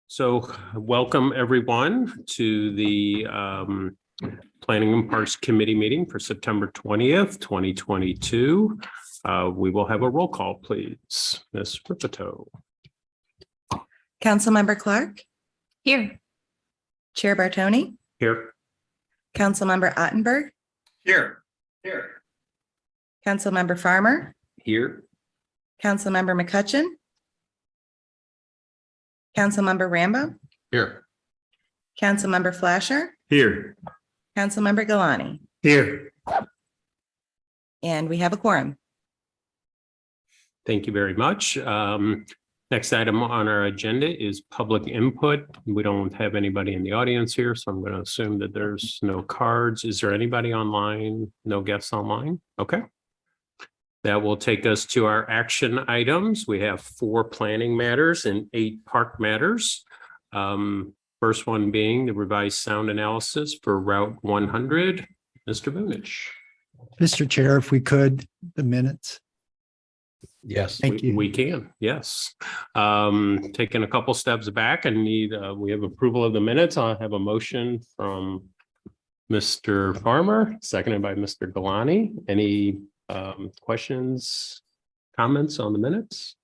So welcome everyone to the Planning and Parks Committee meeting for September 20th, 2022. We will have a roll call, please. Ms. Ripito. Councilmember Clark, Here. Chair Bartoni, Here. Councilmember Ottenberg, Here. Councilmember Farmer, Here. Councilmember McCutcheon, Councilmember Rambo, Here. Councilmember Flasher, Here. Councilmember Galani, Here. and we have a quorum. Thank you very much. Next item on our agenda is public input. We don't have anybody in the audience here, so I'm going to assume that there's no cards. Is there anybody online? No guests online? Okay. That will take us to our action items. We have 4 planning matters and 8 park matters. First one being the revised sound analysis for Route 100. Mr. Bunich. Mr. Chair, if we could, the minutes. Yes. Thank you. We can, yes. Taking a couple steps back and we have approval of the minutes. I'll have a motion from Mr. Farmer, seconded by Mr. Galani. Any questions, comments on the minutes?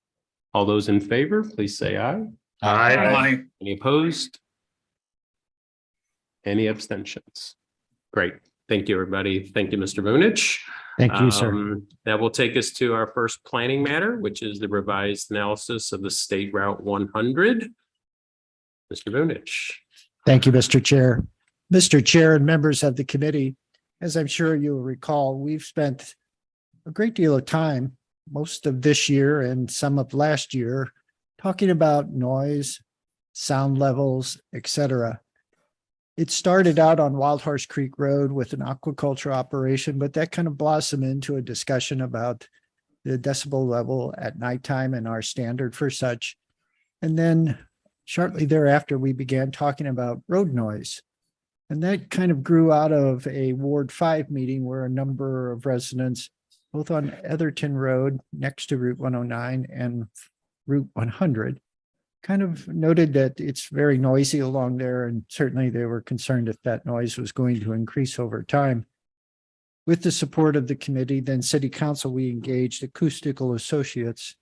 All those in favor, please say aye. Aye. Any opposed? Any abstentions? Great. Thank you, everybody. Thank you, Mr. Bunich. Thank you, sir. That will take us to our first planning matter, which is the revised analysis of the State Route 100. Mr. Bunich. Thank you, Mr. Chair. Mr. Chair and members of the committee, as I'm sure you'll recall, we've spent a great deal of time, most of this year and some of last year, talking about noise, sound levels, etc. It started out on Wild Horse Creek Road with an aquaculture operation, but that kind of blossomed into a discussion about the decibel level at nighttime and our standard for such. And then shortly thereafter, we began talking about road noise. And that kind of grew out of a Ward 5 meeting where a number of residents both on Etherton Road next to Route 109 and Route 100, kind of noted that it's very noisy along there, and certainly they were concerned if that noise was going to increase over time. With the support of the committee, then City Council, we engaged Acoustical Associates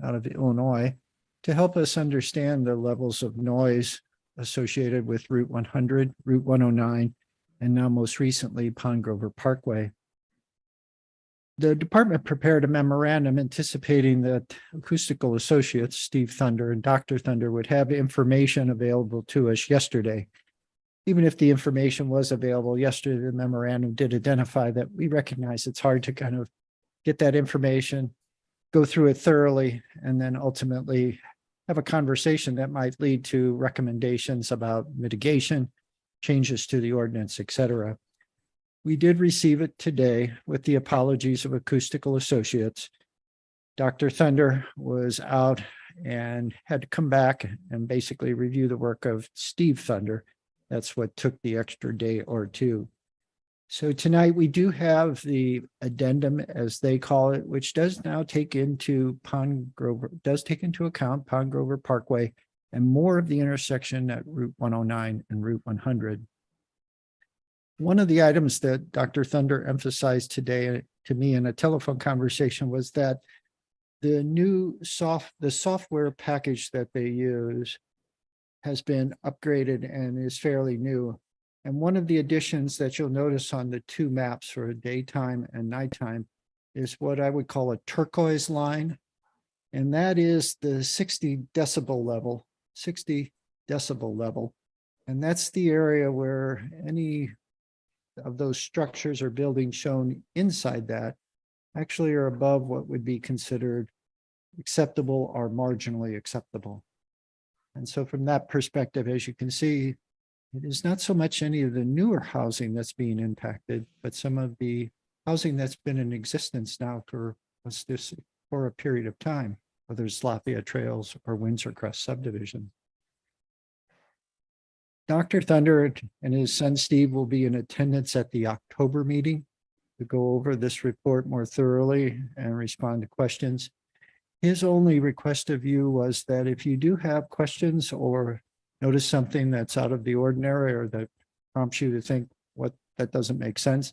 out of Illinois to help us understand the levels of noise associated with Route 100, Route 109, and now most recently Pond Grover Parkway. The department prepared a memorandum anticipating that Acoustical Associates, Steve Thunder and Dr. Thunder, would have information available to us yesterday. Even if the information was available yesterday, the memorandum did identify that we recognize it's hard to kind of get that information, go through it thoroughly, and then ultimately have a conversation that might lead to recommendations about mitigation, changes to the ordinance, et cetera. We did receive it today with the apologies of Acoustical Associates. Dr. Thunder was out and had to come back and basically review the work of Steve Thunder. That's what took the extra day or two. So tonight we do have the addendum, as they call it, which does now take into account Pond Grover Parkway and more of the intersection at Route 109 and Route 100. One of the items that Dr. Thunder emphasized today to me in a telephone conversation was that the software package that they use has been upgraded and is fairly new. And one of the additions that you'll notice on the two maps for daytime and nighttime is what I would call a turquoise line. And that is the 60 decibel level. And that's the area where any of those structures or buildings shown inside that actually are above what would be considered acceptable or marginally acceptable. And so from that perspective, as you can see, it is not so much any of the newer housing that's being impacted, but some of the housing that's been in existence now for a period of time, whether it's Lafayette Trails or Windsor Crest subdivision. Dr. Thunder and his son Steve will be in attendance at the October meeting to go over this report more thoroughly and respond to questions. His only request of you was that if you do have questions or notice something that's out of the ordinary or that prompts you to think that doesn't make sense,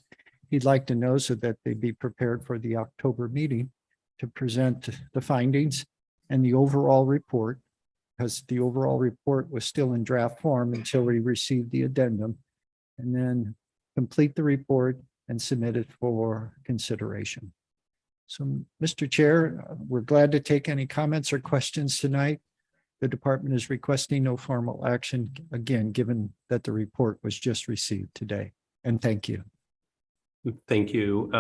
he'd like to know so that they be prepared for the October meeting to present the findings and the overall report, because the overall report was still in draft form until we received the addendum, and then complete the report and submit it for consideration. So, Mr. Chair, we're glad to take any comments or questions tonight. The department is requesting no formal action, again, given that the report was just received today. And thank you. Thank you.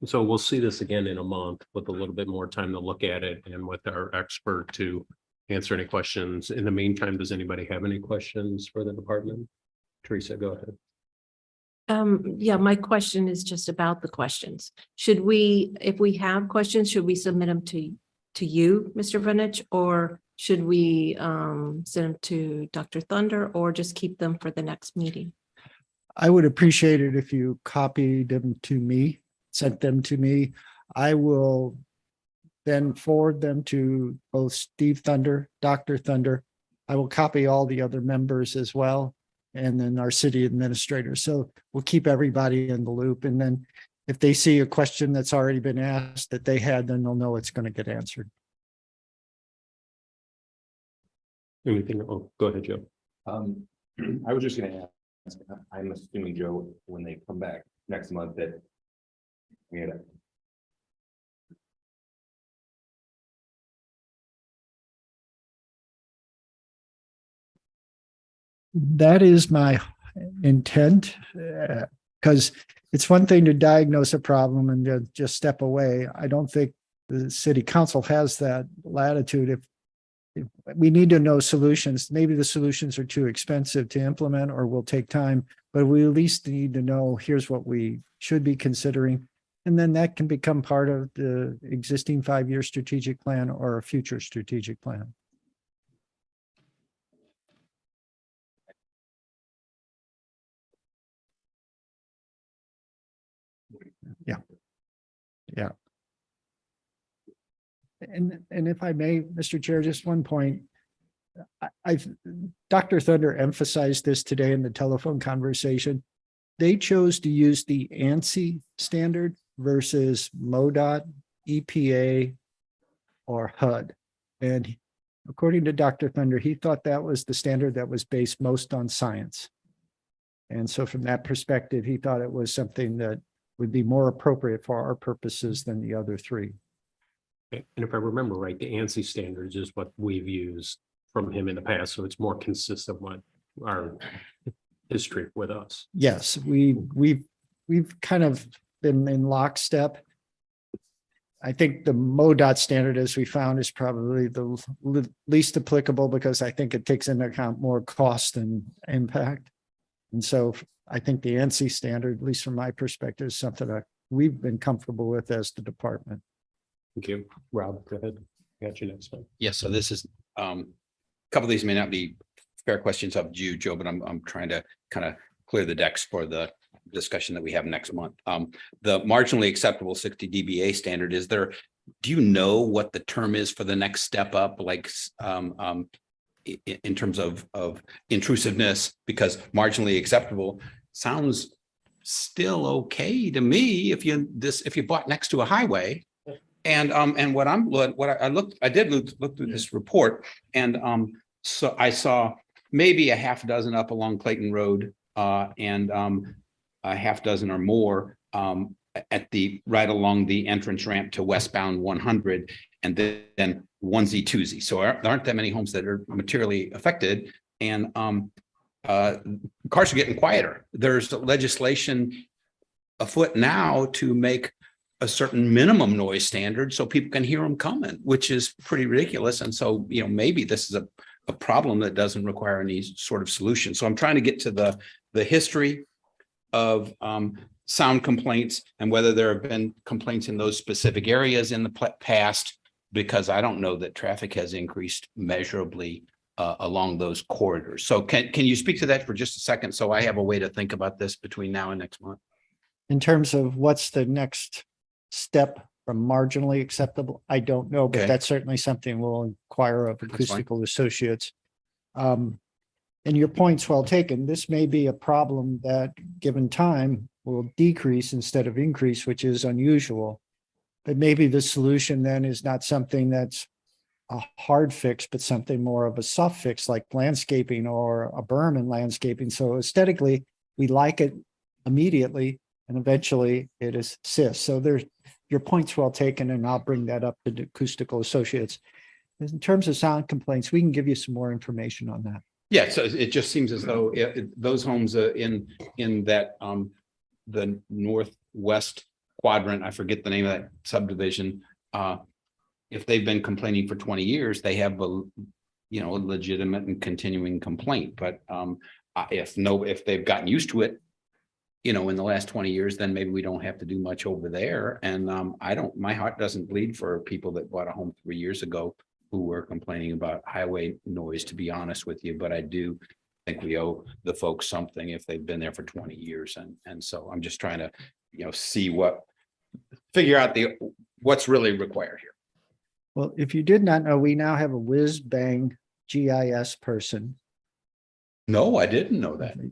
So we'll see this again in a month with a little bit more time to look at it and with our expert to answer any questions. In the meantime, does anybody have any questions for the department? Teresa, go ahead. Yeah, my question is just about the questions. Should we, if we have questions, should we submit them to you, Mr. Vinich, or should we send them to Dr. Thunder, or just keep them for the next meeting? I would appreciate it if you copied them to me, sent them to me. I will then forward them to both Steve Thunder, Dr. Thunder. I will copy all the other members as well, and then our city administrator. So we'll keep everybody in the loop. And then if they see a question that's already been asked that they had, then they'll know it's going to get answered. Anything? Oh, go ahead, Joe. I was just gonna ask, I'm assuming, Joe, when they come back next month that we had That is my intent, because it's one thing to diagnose a problem and to just step away. I don't think the city council has that latitude. If we need to know solutions, maybe the solutions are too expensive to implement or will take time, but we at least need to know, here's what we should be considering. And then that can become part of the existing 5-year strategic plan or a future strategic plan. Yeah. And if I may, Mr. Chair, just one point. I've, Dr. Thunder emphasized this today in the telephone conversation. They chose to use the ANSI standard versus MoDOT, EPA, or HUD. And according to Dr. Thunder, he thought that was the standard that was based most on science. And so from that perspective, he thought it was something that would be more appropriate for our purposes than the other three. And if I remember right, the ANSI standards is what we've used from him in the past, so it's more consistent with our history with us. Yes, we've kind of been in lockstep. I think the MoDOT standard, as we found, is probably the least applicable because I think it takes into account more cost and impact. And so I think the ANSI standard, at least from my perspective, is something that we've been comfortable with as the department. Thank you. Rob, go ahead. Got you next one. Yes, so this is, a couple of these may not be fair questions of you, Joe, but I'm trying to kind of clear the decks for the discussion that we have next month. The marginally acceptable 60 dBA standard, is there, do you know what the term is for the next step up, like in terms of intrusiveness? Because marginally acceptable sounds still okay to me if you bought next to a highway. And I did look through this report, and so I saw maybe a half dozen up along Clayton Road, and a half dozen or more right along the entrance ramp to westbound 100, and then onesie twosie. So there aren't that many homes that are materially affected, and cars are getting quieter. There's legislation afoot now to make a certain minimum noise standard so people can hear them coming, which is pretty ridiculous. And so, maybe this is a problem that doesn't require any sort of solution. So I'm trying to get to the history of sound complaints and whether there have been complaints in those specific areas in the past, because I don't know that traffic has increased measurably along those corridors. So can you speak to that for just a second, so I have a way to think about this between now and next month? In terms of what's the next step from marginally acceptable, I don't know, but Okay. that's certainly something we'll inquire of fine. Acoustical Associates. And your point's well taken. This may be a problem that, given time, will decrease instead of increase, which is unusual. But maybe the solution then is not something that's a hard fix, but something more of a soft fix, like landscaping or a berm in landscaping. So aesthetically, we like it immediately, and eventually it assists. So your point's well taken, and I'll bring that up to the Acoustical Associates. In terms of sound complaints, we can give you some more information on that. Yeah, so it just seems as though those homes in that the northwest quadrant, I forget the name of that subdivision, if they've been complaining for 20 years, they have a legitimate and continuing complaint. But if they've gotten used to it, in the last 20 years, then maybe we don't have to do much over there. And my heart doesn't bleed for people that bought a home 3 years ago who were complaining about highway noise, to be honest with you. But I do think we owe the folks something if they've been there for 20 years. And so I'm just trying to, figure out what's really required here. Well, if you did not know, we now have a whiz bang GIS person. No, I didn't know that. I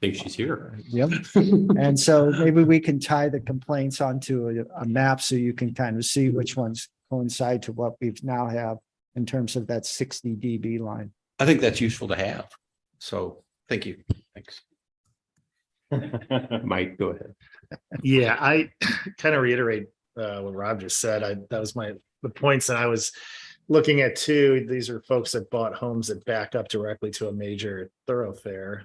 think she's here. Yep. And so maybe we can tie the complaints onto a map so you can kind of see which ones coincide to what we've now have in terms of that 60 dB line. I think that's useful to have. So thank you. Thanks. Mike, go ahead. Yeah, I kind of reiterate what Rob just said. That was the points that I was looking at too. These are folks that bought homes that back up directly to a major thoroughfare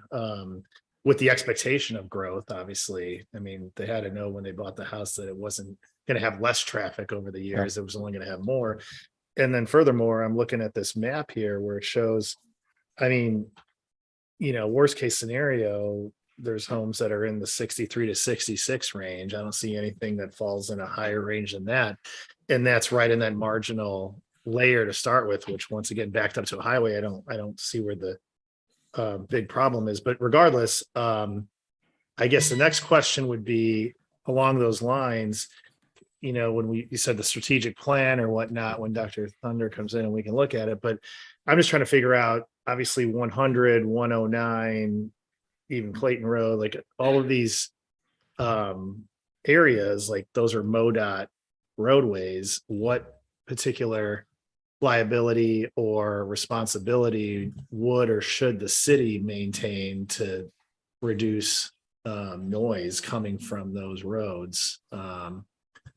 with the expectation of growth. Obviously, I mean, they had to know when they bought the house that it wasn't going to have less traffic over the years. It was only going to have more. And then furthermore, I'm looking at this map here where it shows, I mean, worst case scenario, there's homes that are in the 63 to 66 range. I don't see anything that falls in a higher range than that. And that's right in that marginal layer to start with, which once again, backed up to a highway, I don't see where the big problem is. But regardless, I guess the next question would be along those lines. you know, when you said the strategic plan or whatnot, when Dr. Thunder comes in and we can look at it, but I'm just trying to figure out, obviously 100, 109, even Clayton Road, like all of these areas, like those are MoDOT roadways. What particular liability or responsibility would or should the city maintain to reduce noise coming from those roads?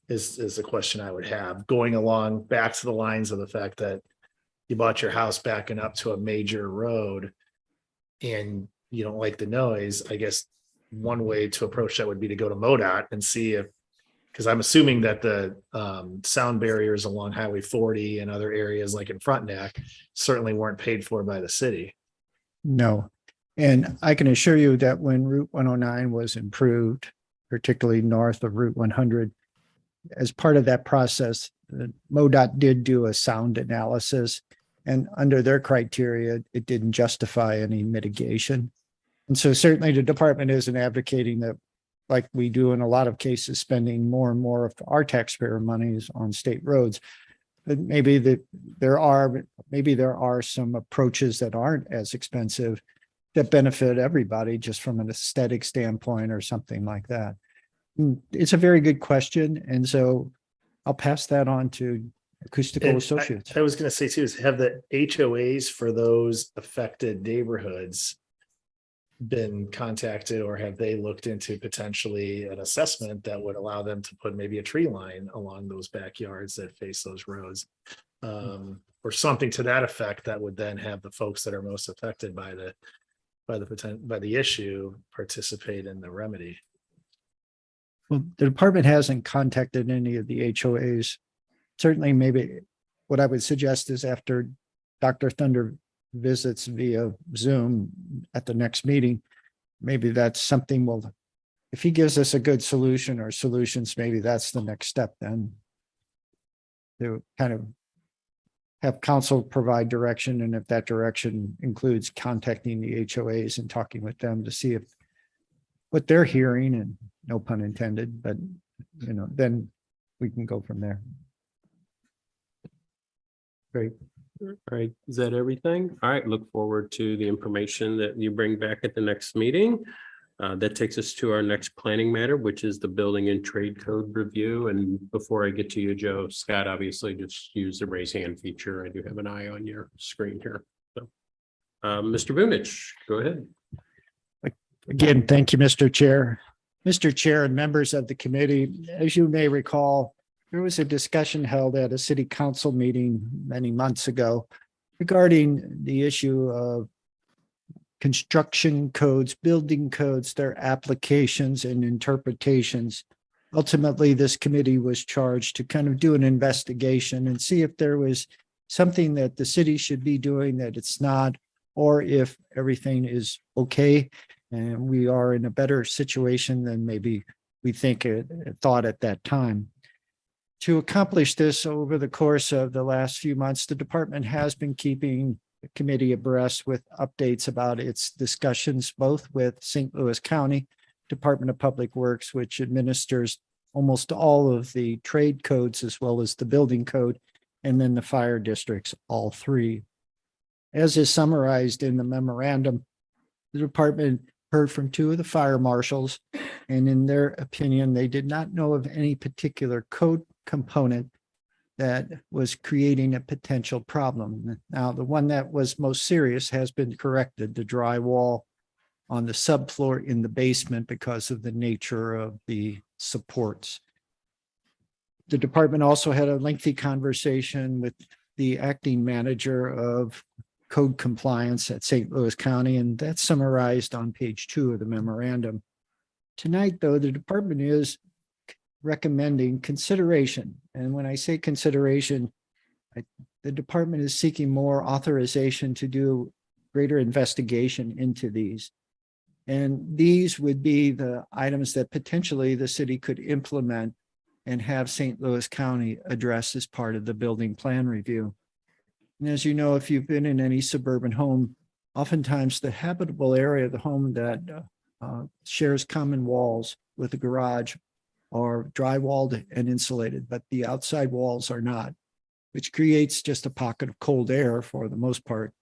Is the question I would have, going along back to the lines of the fact that you bought your house backing up to a major road and you don't like the noise. I guess one way to approach that would be to go to MoDOT and see if, because I'm assuming that the sound barriers along Highway 40 and other areas like in Frontenac certainly weren't paid for by the city. No. And I can assure you that when Route 109 was improved, particularly north of Route 100, as part of that process, the MoDOT did do a sound analysis, and under their criteria, it didn't justify any mitigation. And so certainly the department isn't advocating that, like we do in a lot of cases, spending more and more of our taxpayer monies on state roads. But maybe there are some approaches that aren't as expensive that benefit everybody just from an aesthetic standpoint or something like that. It's a very good question. And so I'll pass that on to Acoustical And Associates. I was going to say too, is have the HOAs for those affected neighborhoods been contacted, or have they looked into potentially an assessment that would allow them to put maybe a tree line along those backyards that face those roads? Or something to that effect that would then have the folks that are most affected by the issue participate in the remedy. Well, the department hasn't contacted any of the HOAs. Certainly, maybe what I would suggest is after Dr. Thunder visits via Zoom at the next meeting, maybe that's something if he gives us a good solution or solutions, maybe that's the next step then. To kind of have council provide direction, and if that direction includes contacting the HOAs and talking with them to see if what they're hearing, and no pun intended, but then we can go from there. Great. All right, is that everything? All right, look forward to the information that you bring back at the next meeting. That takes us to our next planning matter, which is the building and trade code review. And before I get to you, Joe, Scott, obviously just use the raise hand feature. I do have an eye on your screen here. So, Mr. Vunich, go ahead. Again, thank you, Mr. Chair. Mr. Chair and members of the committee, as you may recall, there was a discussion held at a city council meeting many months ago regarding the issue of construction codes, building codes, their applications and interpretations. Ultimately, this committee was charged to kind of do an investigation and see if there was something that the city should be doing that it's not, or if everything is okay and we are in a better situation than maybe we thought at that time. To accomplish this over the course of the last few months, the department has been keeping the committee abreast with updates about its discussions, both with St. Louis County Department of Public Works, which administers almost all of the trade codes as well as the building code, and then the fire districts, all three. As is summarized in the memorandum, the department heard from two of the fire marshals, and in their opinion, they did not know of any particular code component that was creating a potential problem. Now, the one that was most serious has been corrected, the drywall on the subfloor in the basement because of the nature of the supports. The department also had a lengthy conversation with the acting manager of code compliance at St. Louis County, and that's summarized on page 2 of the memorandum. Tonight, though, the department is recommending consideration. And when I say consideration, the department is seeking more authorization to do greater investigation into these. And these would be the items that potentially the city could implement and have St. Louis County address as part of the building plan review. And as you know, if you've been in any suburban home, oftentimes the habitable area of the home that shares common walls with a garage are drywalled and insulated, but the outside walls are not, which creates just a pocket of cold air for the most part.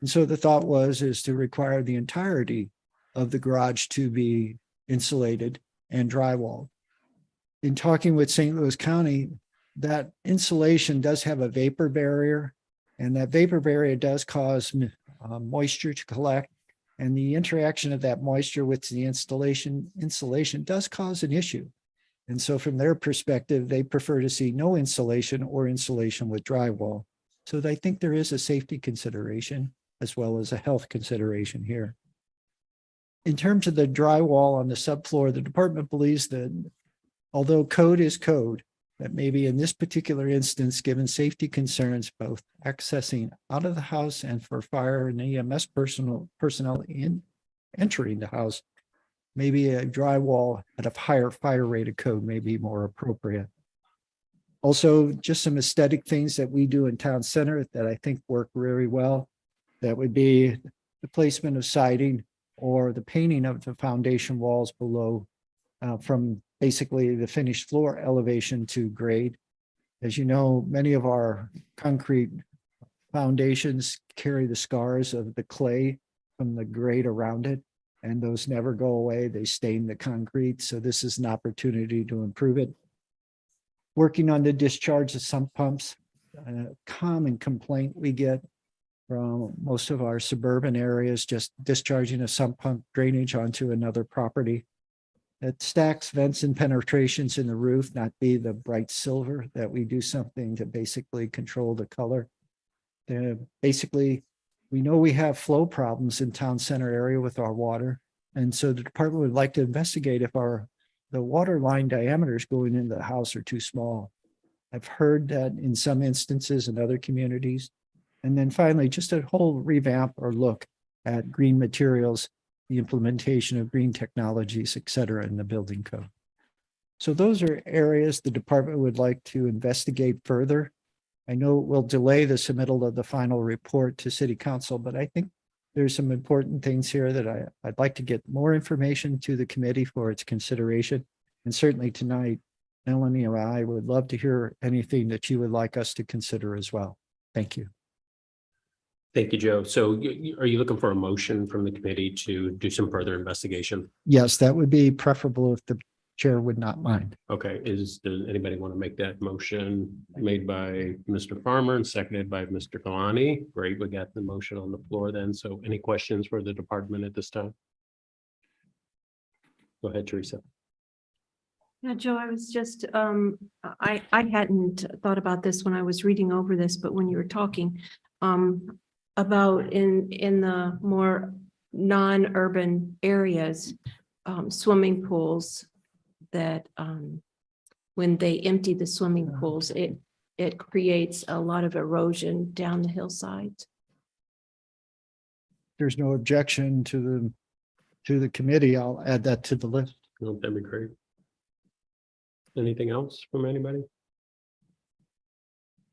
And so the thought is to require the entirety of the garage to be insulated and drywalled. In talking with St. Louis County, that insulation does have a vapor barrier, and that vapor barrier does cause moisture to collect. And the interaction of that moisture with the insulation does cause an issue. And so from their perspective, they prefer to see no insulation or insulation with drywall. So I think there is a safety consideration as well as a health consideration here. In terms of the drywall on the subfloor, the department believes that although code is code, that maybe in this particular instance, given safety concerns, both accessing out of the house and for fire and EMS personnel in entering the house, maybe a drywall at a higher fire rated code may be more appropriate. Also, just some aesthetic things that we do in town center that I think work very well. That would be the placement of siding or the painting of the foundation walls below from basically the finished floor elevation to grade. As you know, many of our concrete foundations carry the scars of the clay from the grade around it, and those never go away. They stain the concrete. So this is an opportunity to improve it. Working on the discharge of sump pumps, a common complaint we get from most of our suburban areas, just discharging a sump pump drainage onto another property. It stacks vents and penetrations in the roof, not be the bright silver, that we do something to basically control the color. Basically, we know we have flow problems in town center area with our water. And so the department would like to investigate if the water line diameters going into the house are too small. I've heard that in some instances in other communities. And then finally, just a whole revamp or look at green materials, the implementation of green technologies, et cetera, in the building code. So those are areas the department would like to investigate further. I know it will delay the submittal of the final report to City Council, but I think there's some important things here that I'd like to get more information to the committee for its consideration. And certainly tonight, Melanie or I would love to hear anything that you would like us to consider as well. Thank you. Thank you, Joe. So are you looking for a motion from the committee to do some further investigation? Yes, that would be preferable if the chair would not mind. Okay, does anybody want to make that motion made by Mr. Farmer and seconded by Mr. Galani? Great, we got the motion on the floor then. So any questions for the department at this time? Go ahead, Teresa. Yeah, Joe, I was just, I hadn't thought about this when I was reading over this, but when you were talking, about in the more non-urban areas, swimming pools that when they empty the swimming pools, it creates a lot of erosion down the hillsides. There's no objection to the committee. I'll add that to the list. No, that'd be great. Anything else from anybody?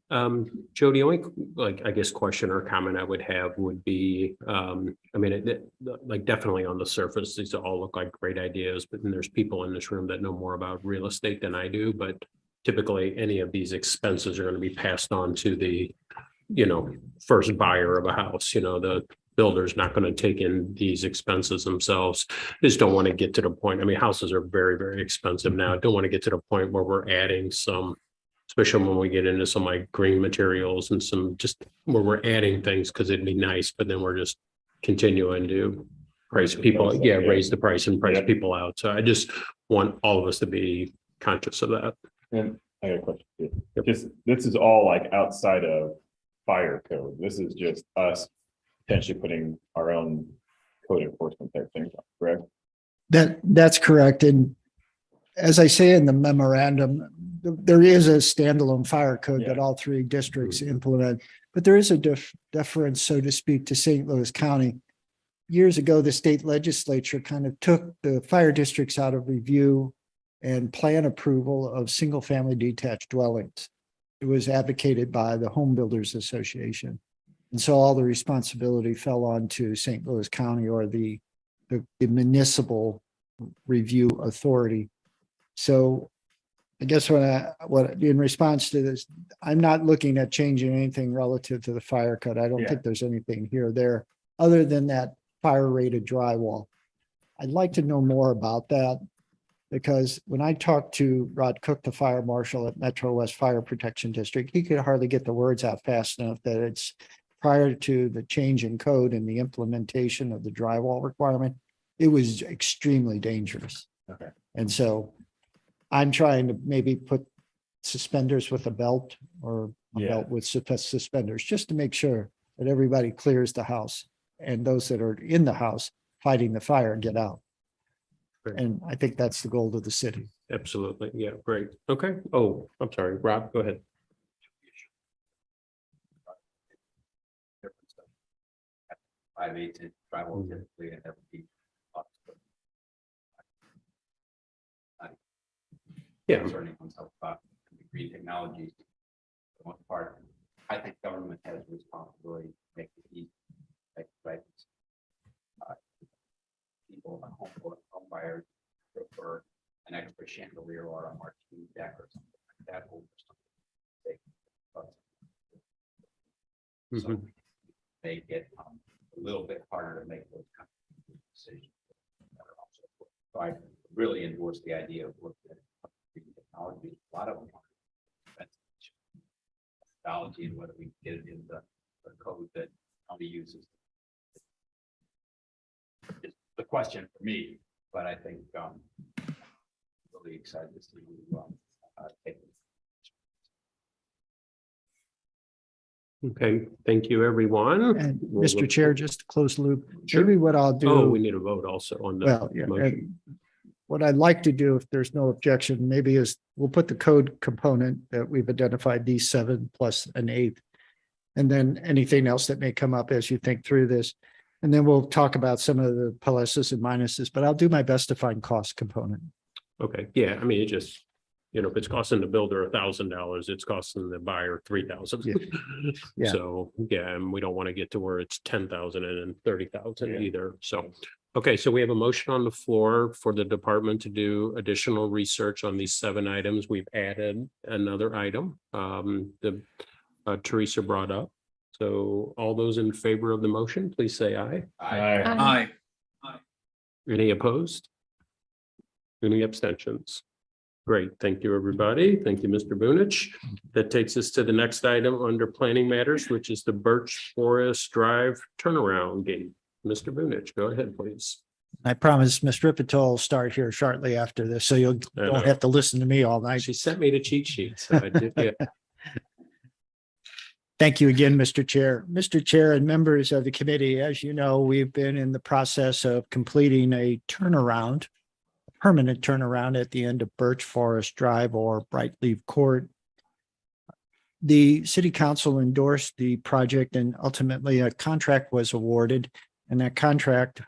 Joe, the only I guess question or comment I would have would be, I mean, like definitely on the surface, these all look like great ideas, but then there's people in this room that know more about real estate than I do, but typically any of these expenses are going to be passed on to the, first buyer of a house. The builder's not going to take in these expenses themselves. Just don't want to get to the point. I mean, houses are very, very expensive now. I don't want to get to the point where we're adding some, especially when we get into some like green materials and some just where we're adding things because it'd be nice, but then we're just continuing to price people, raise the price and price people out. So I just want all of us to be conscious of that. And I got a question. Just this is all like outside of fire code. This is just us potentially putting our own code enforcement type things on, correct? That's correct. And as I say in the memorandum, there is a standalone fire code that all three districts implement, but there is a deference, so to speak, to St. Louis County. Years ago, the state legislature kind of took the fire districts out of review and plan approval of single-family detached dwellings. It was advocated by the Home Builders Association. And so all the responsibility fell on to St. Louis County or the municipal review authority. So I guess what in response to this, I'm not looking at changing anything relative to the fire code. I don't Yeah. think there's anything here or there other than that fire rated drywall. I'd like to know more about that because when I talked to Rod Cook, the fire marshal at Metro West Fire Protection District, he could hardly get the words out fast enough that it's prior to the change in code and the implementation of the drywall requirement. It was extremely dangerous. Okay. And so I'm trying to maybe put suspenders with a belt or a Yeah. belt with suspenders, just to make sure that everybody clears the house and those that are in the house fighting the fire get out. Great. And I think that's the goal of the city. Absolutely. Yeah, great. Okay. Oh, I'm sorry. Rob, go ahead. Five eight inch drywall typically and that would be. Yeah. Concerning oneself about green technologies. For the most part, I think government has a responsibility to make it easy. Like, right. People, home buyers prefer an extra chandelier or a marquee deck or something like that. Over something. So Mhm. they get a little bit harder to make those kind of decisions. So I really endorse the idea of looking at green technology. A lot of them are technology and whether we get it in the code that county uses. It's the question for me, but I think really excited to see you take it. Okay, thank you, everyone. And We'll Mr. look- Chair, just to close the loop, Sure. maybe what I'll do. Oh, we need a vote also on the Well, yeah, motion. and what I'd like to do, if there's no objection, maybe is we'll put the code component that we've identified, these 7 plus an 8. And then anything else that may come up as you think through this. And then we'll talk about some of the pluses and minuses, but I'll do my best to find cost component. Okay, yeah, I mean, it just, if it's costing the builder $1,000, it's costing the buyer 3,000. Yeah. So, yeah, and we don't want to get to where it's 10,000 and then 30,000 Yeah. either. So, okay, so we have a motion on the floor for the department to do additional research on these 7 items. We've added another item Teresa brought up. So all those in favor of the motion, please say aye. Aye. Any opposed? Any abstentions? Great, thank you, everybody. Thank you, Mr. Bunich. That takes us to the next item under planning matters, which is the Birch Forest Drive turnaround gate. Mr. Bunich, go ahead, please. I promise Ms. Ripito will start here shortly after this, so you I know. don't have to listen to me all night. She sent me the cheat sheet, so I did, yeah. Thank you again, Mr. Chair. Mr. Chair and members of the committee, as you know, we've been in the process of completing a turnaround, a permanent turnaround at the end of Birch Forest Drive or Brightleaf Court. The city council endorsed the project and ultimately a contract was awarded, and that contract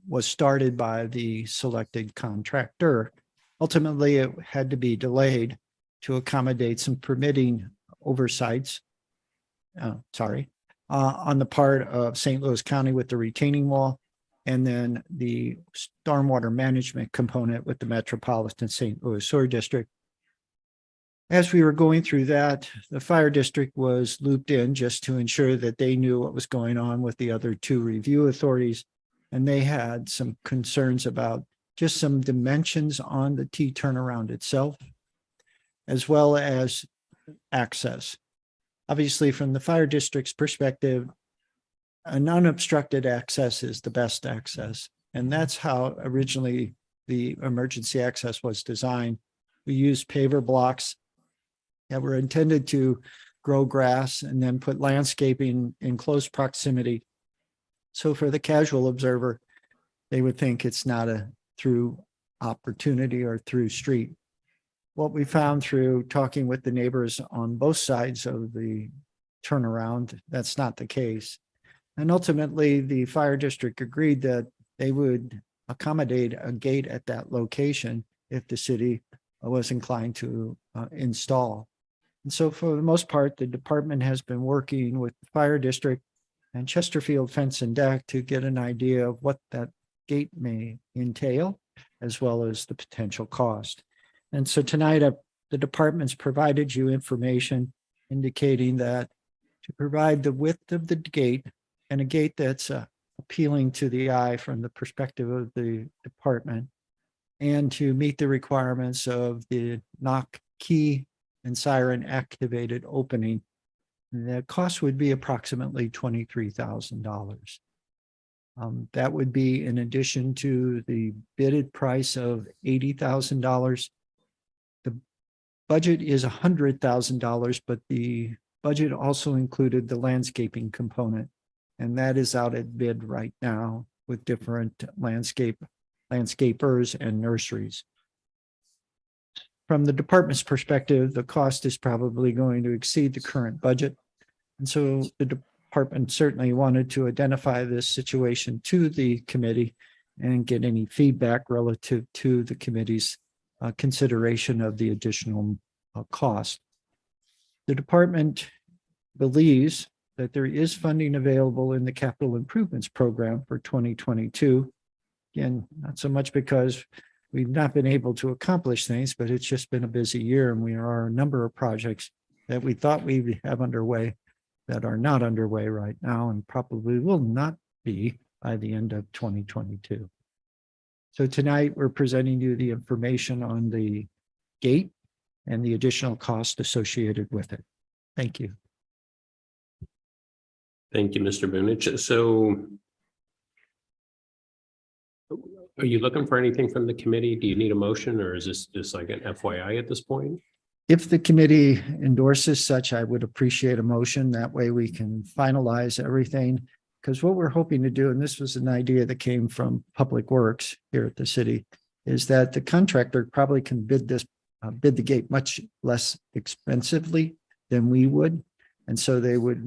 was started by the selected contractor. Ultimately, it had to be delayed to accommodate some permitting oversights. On the part of St. Louis County with the retaining wall, and then the stormwater management component with the Metropolitan St. Louis Sewer District. As we were going through that, the fire district was looped in just to ensure that they knew what was going on with the other 2 review authorities. And they had some concerns about just some dimensions on the T turnaround itself, as well as access. Obviously, from the fire district's perspective, an unobstructed access is the best access. And that's how originally the emergency access was designed. We used paver blocks that were intended to grow grass and then put landscaping in close proximity. So for the casual observer, they would think it's not a through opportunity or through street. What we found through talking with the neighbors on both sides of the turnaround, that's not the case. And ultimately, the fire district agreed that they would accommodate a gate at that location if the city was inclined to install. And so for the most part, the department has been working with the fire district and Chesterfield Fence and Deck to get an idea of what that gate may entail, as well as the potential cost. And so tonight, the department's provided you information indicating that to provide the width of the gate and a gate that's appealing to the eye from the perspective of the department, and to meet the requirements of the knock, key, and siren activated opening, the cost would be approximately $23,000. That would be in addition to the bidded price of $80,000. The budget is $100,000, but the budget also included the landscaping component, and that is out at bid right now with different landscapers and nurseries. From the department's perspective, the cost is probably going to exceed the current budget. And so the department certainly wanted to identify this situation to the committee and get any feedback relative to the committee's consideration of the additional cost. The department believes that there is funding available in the capital improvements program for 2022. Again, not so much because we've not been able to accomplish things, but it's just been a busy year, and there are a number of projects that we thought we have underway that are not underway right now and probably will not be by the end of 2022. So tonight we're presenting you the information on the gate and the additional cost associated with it. Thank you. Thank you, Mr. Bunich. So are you looking for anything from the committee? Do you need a motion, or is this just like an FYI at this point? If the committee endorses such, I would appreciate a motion. That way we can finalize everything. Because what we're hoping to do, and this was an idea that came from Public Works here at the city, is that the contractor probably can bid the gate much less expensively than we would. And so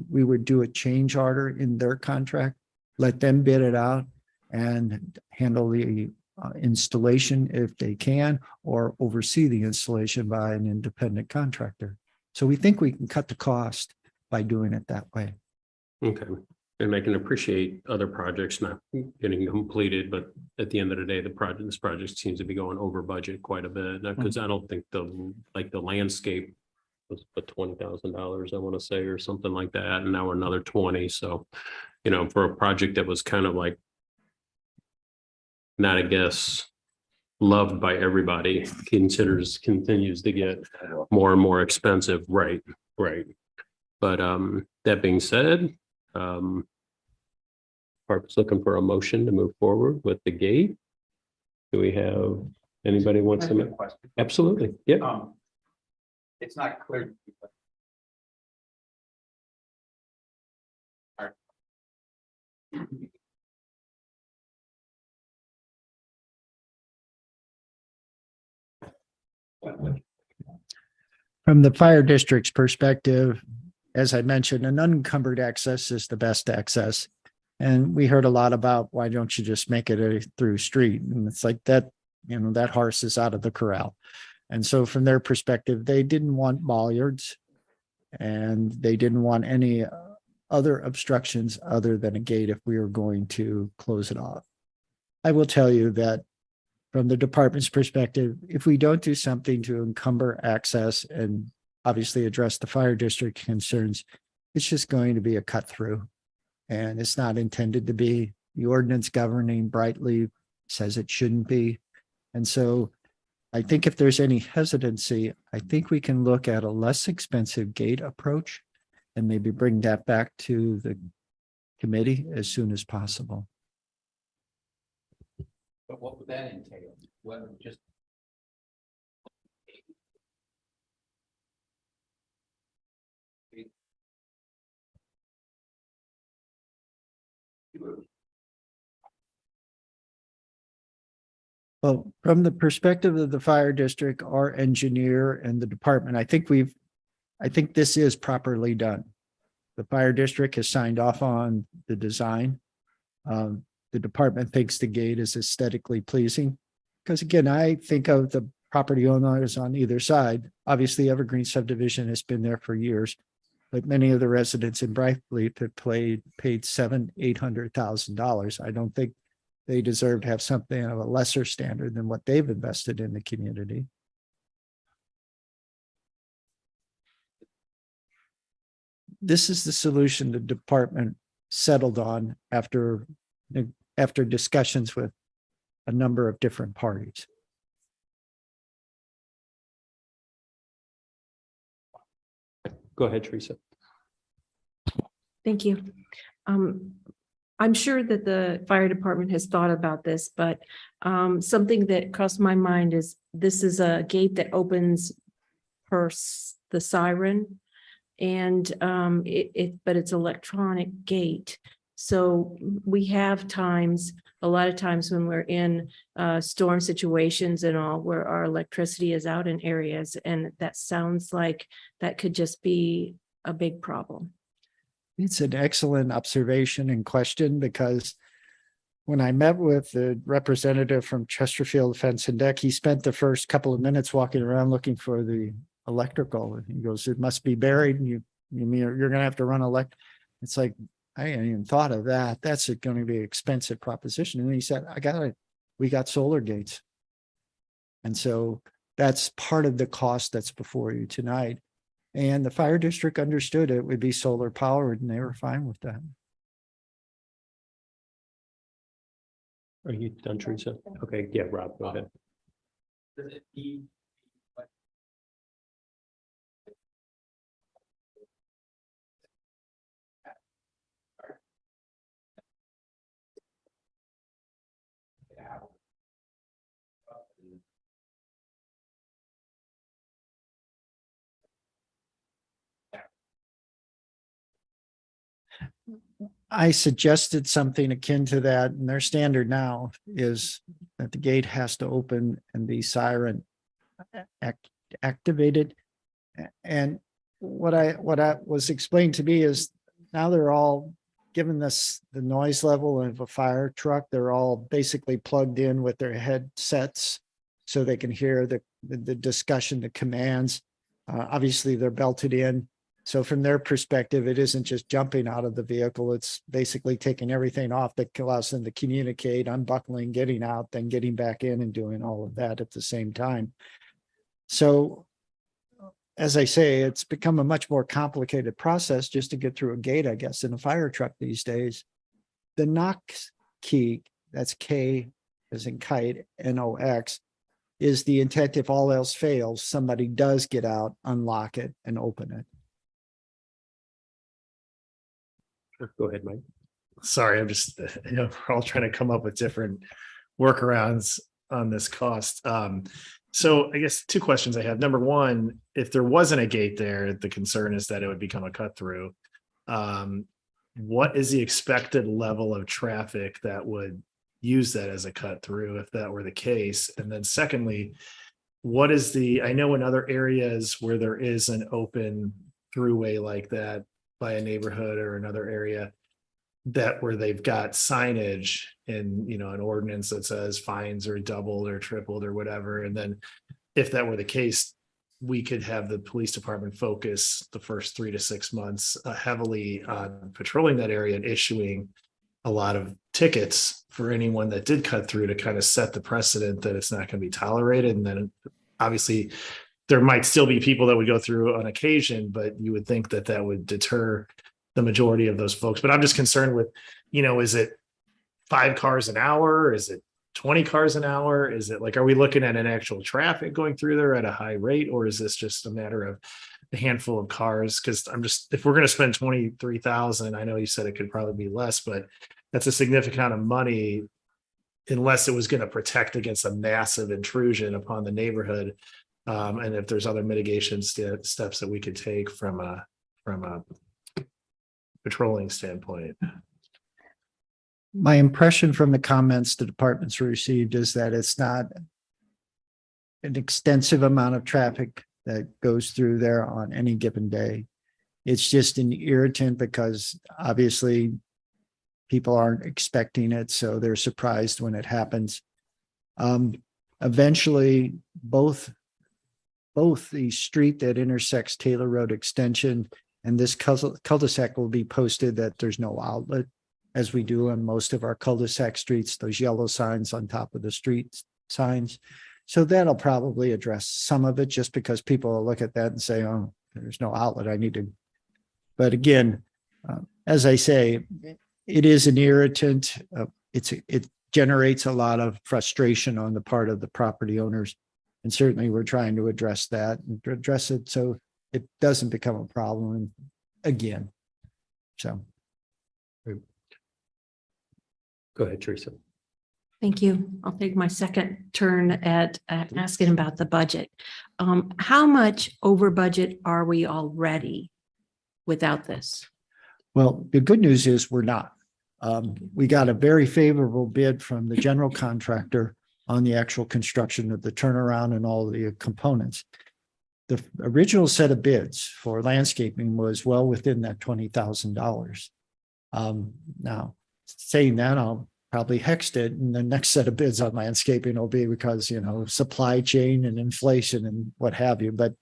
we would do a change order in their contract, let them bid it out and handle the installation if they can, or oversee the installation by an independent contractor. So we think we can cut the cost by doing it that way. Okay. And I can appreciate other projects not getting completed, but at the end of the day, this project seems to be going over budget quite a bit. Because I don't think the landscape was $20,000, I want to say, or something like that. And now another 20. So, for a project that was kind of like not, I guess, loved by everybody, continues to get more and more expensive. Right. But that being said, Barbara's looking for a motion to move forward with the gate. Do we have anybody wants to make? Question. Absolutely. Yeah. It's not clear. From the fire district's perspective, as I mentioned, an unencumbered access is the best access. And we heard a lot about, why don't you just make it a through street? And it's like that, that horse is out of the corral. And so from their perspective, they didn't want bollards and they didn't want any other obstructions other than a gate if we were going to close it off. I will tell you that from the department's perspective, if we don't do something to encumber access and obviously address the fire district concerns, it's just going to be a cut through. And it's not intended to be. The ordinance governing Brightly says it shouldn't be. And so I think if there's any hesitancy, I think we can look at a less expensive gate approach and maybe bring that back to the committee as soon as possible. But what would that entail? Well, just. Well, from the perspective of the fire district, our engineer and the department, I think this is properly done. The fire district has signed off on the design. The department thinks the gate is aesthetically pleasing. Because again, I think of the property owners on either side. Obviously, Evergreen subdivision has been there for years, but many of the residents in Brightly have paid $700,000-800,000. I don't think they deserve to have something of a lesser standard than what they've invested in the community. this is the solution the department settled on after discussions with a number of different parties. Go ahead, Teresa. Thank you. I'm sure that the fire department has thought about this, but something that crossed my mind is this is a gate that opens per the siren. And but it's electronic gate. So we have a lot of times when we're in storm situations and all where our electricity is out in areas, and that sounds like that could just be a big problem. It's an excellent observation and question, because when I met with the representative from Chesterfield Fence and Deck, he spent the first couple of minutes walking around looking for the electrical. And he goes, it must be buried. And you mean you're going to have to run It's like, I hadn't even thought of that. That's going to be an expensive proposition. And he said, I got it. We got solar gates. And so that's part of the cost that's before you tonight. And the fire district understood it would be solar powered, and they were fine with that. Are you done, Teresa? Okay, yeah, Rob, go ahead. Does it need? I suggested something akin to that, and their standard now is that the gate has to open and be siren activated. And what was explained to me is now they're all given this the noise level of a fire truck. They're all basically plugged in with their headsets so they can hear the discussion, the commands. Obviously, they're belted in. So from their perspective, it isn't just jumping out of the vehicle. It's basically taking everything off that allows them to communicate, unbuckling, getting out, then getting back in and doing all of that at the same time. So as I say, it's become a much more complicated process just to get through a gate, I guess, in a fire truck these days. The Knox key, that's K as in kite, N-O-X, is the intent if all else fails, somebody does get out, unlock it, and open it. Go ahead, Mike. Sorry, I'm just, we're all trying to come up with different workarounds on this cost. So I guess two questions I have. Number one, if there wasn't a gate there, the concern is that it would become a cut through. What is the expected level of traffic that would use that as a cut through if that were the case? And then secondly, what is I know in other areas where there is an open throughway like that by a neighborhood or another area, that where they've got signage in, an ordinance that says fines are doubled or tripled or whatever. And then if that were the case, we could have the police department focus the first 3 to 6 months heavily on patrolling that area and issuing a lot of tickets for anyone that did cut through to kind of set the precedent that it's not going to be tolerated. And then obviously there might still be people that would go through on occasion, but you would think that that would deter the majority of those folks. But I'm just concerned with, is it 5 cars an hour? Is it 20 cars an hour? Is it are we looking at an actual traffic going through there at a high rate? Or is this just a matter of a handful of cars? Because if we're going to spend 23,000, I know you said it could probably be less, but that's a significant amount of money unless it was going to protect against a massive intrusion upon the neighborhood. And if there's other mitigation steps that we could take from a patrolling standpoint. My impression from the comments the departments received is that it's not an extensive amount of traffic that goes through there on any given day. It's just an irritant because obviously people aren't expecting it, so they're surprised when it happens. Eventually, both the street that intersects Taylor Road Extension and this cul-de-sac will be posted that there's no outlet, as we do on most of our cul-de-sac streets, those yellow signs on top of the street signs. So that'll probably address some of it just because people will look at that and say, oh, there's no outlet. I need to But again, as I say, it is an irritant. It generates a lot of frustration on the part of the property owners. And certainly we're trying to address that and address it so it doesn't become a problem again. So. Go ahead, Teresa. Thank you. I'll take my second turn at asking about the budget. How much over budget are we already without this? Well, the good news is we're not. We got a very favorable bid from the general contractor on the actual construction of the turnaround and all the components. The original set of bids for landscaping was well within that $20,000. Now, saying that, I'll probably hexed it, and the next set of bids on landscaping will be because, supply chain and inflation and what have you. But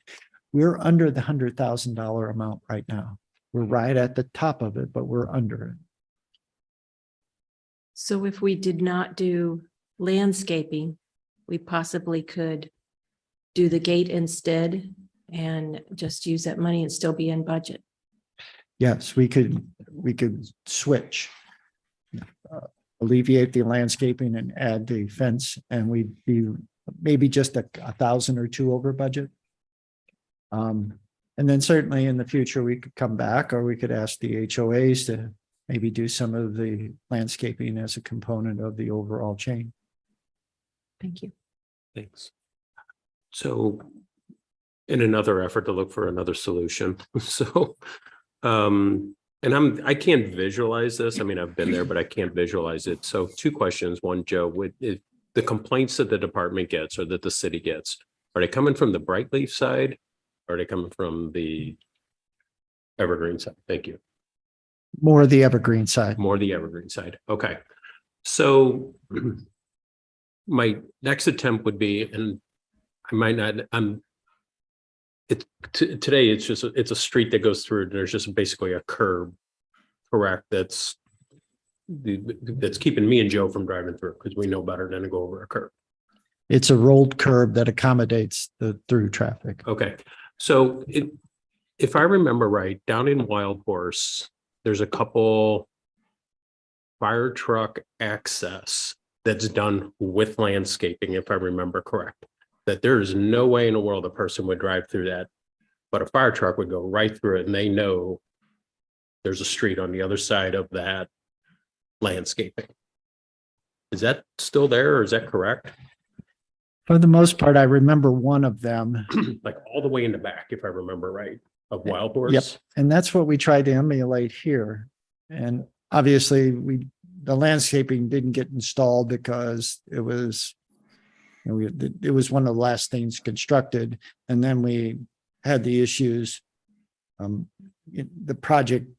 we're under the $100,000 amount right now. We're right at the top of it, but we're under it. So if we did not do landscaping, we possibly could do the gate instead and just use that money and still be in budget. Yes, we could switch. Alleviate the landscaping and add the fence, and we'd be maybe just a 1,000 or 2 over budget. And then certainly in the future, we could come back, or we could ask the HOAs to maybe do some of the landscaping as a component of the overall chain. Thank you. Thanks. So in another effort to look for another solution. So, and I can't visualize this. I mean, I've been there, but I can't visualize it. So 2 questions. One, Joe, the complaints that the department gets or that the city gets, are they coming from the Brightleaf side? Or are they coming from the Evergreen side? Thank you. More of the evergreen side. More the Evergreen side. Okay. So my next attempt would be, and I might not, today it's a street that goes through, and there's just basically a curb, correct? That's keeping me and Joe from driving through, because we know better than to go over a curb. It's a rolled curb that accommodates the through traffic. Okay. So if I remember right, down in Wild Horse, there's a couple fire truck access that's done with landscaping, if I remember correct. That there is no way in the world a person would drive through that, but a fire truck would go right through it, and they know there's a street on the other side of that landscaping. Is that still there, or is that correct? For the most part, I remember one of them. Like all the way in the back, if I remember right, of Wild Horse? Yep. And that's what we tried to emulate here. And obviously the landscaping didn't get installed because it was, it was one of the last things constructed. And then we had the issues. The project,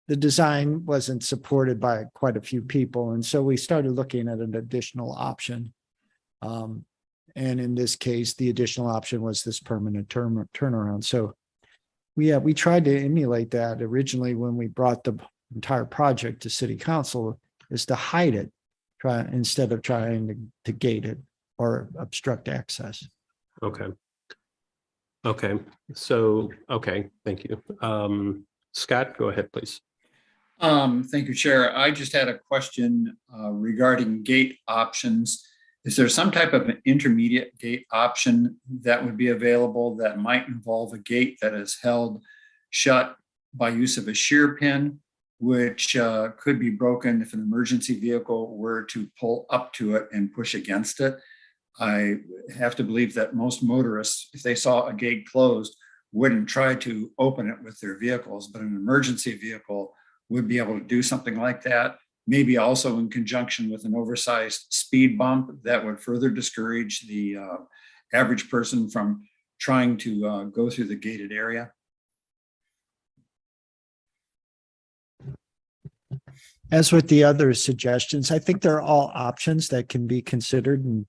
the design wasn't supported by quite a few people. And so we started looking at an additional option. And in this case, the additional option was this permanent turnaround. So we tried to emulate that originally when we brought the entire project to city council, is to hide it, instead of trying to gate it or obstruct access. Okay. Okay. So, okay, thank you. Scott, go ahead, please. Thank you, Chair. I just had a question regarding gate options. Is there some type of an intermediate gate option that would be available that might involve a gate that is held shut by use of a shear pin, which could be broken if an emergency vehicle were to pull up to it and push against it? I have to believe that most motorists, if they saw a gate closed, wouldn't try to open it with their vehicles, but an emergency vehicle would be able to do something like that. Maybe also in conjunction with an oversized speed bump that would further discourage the average person from trying to go through the gated area. As with the other suggestions, I think they're all options that can be considered. And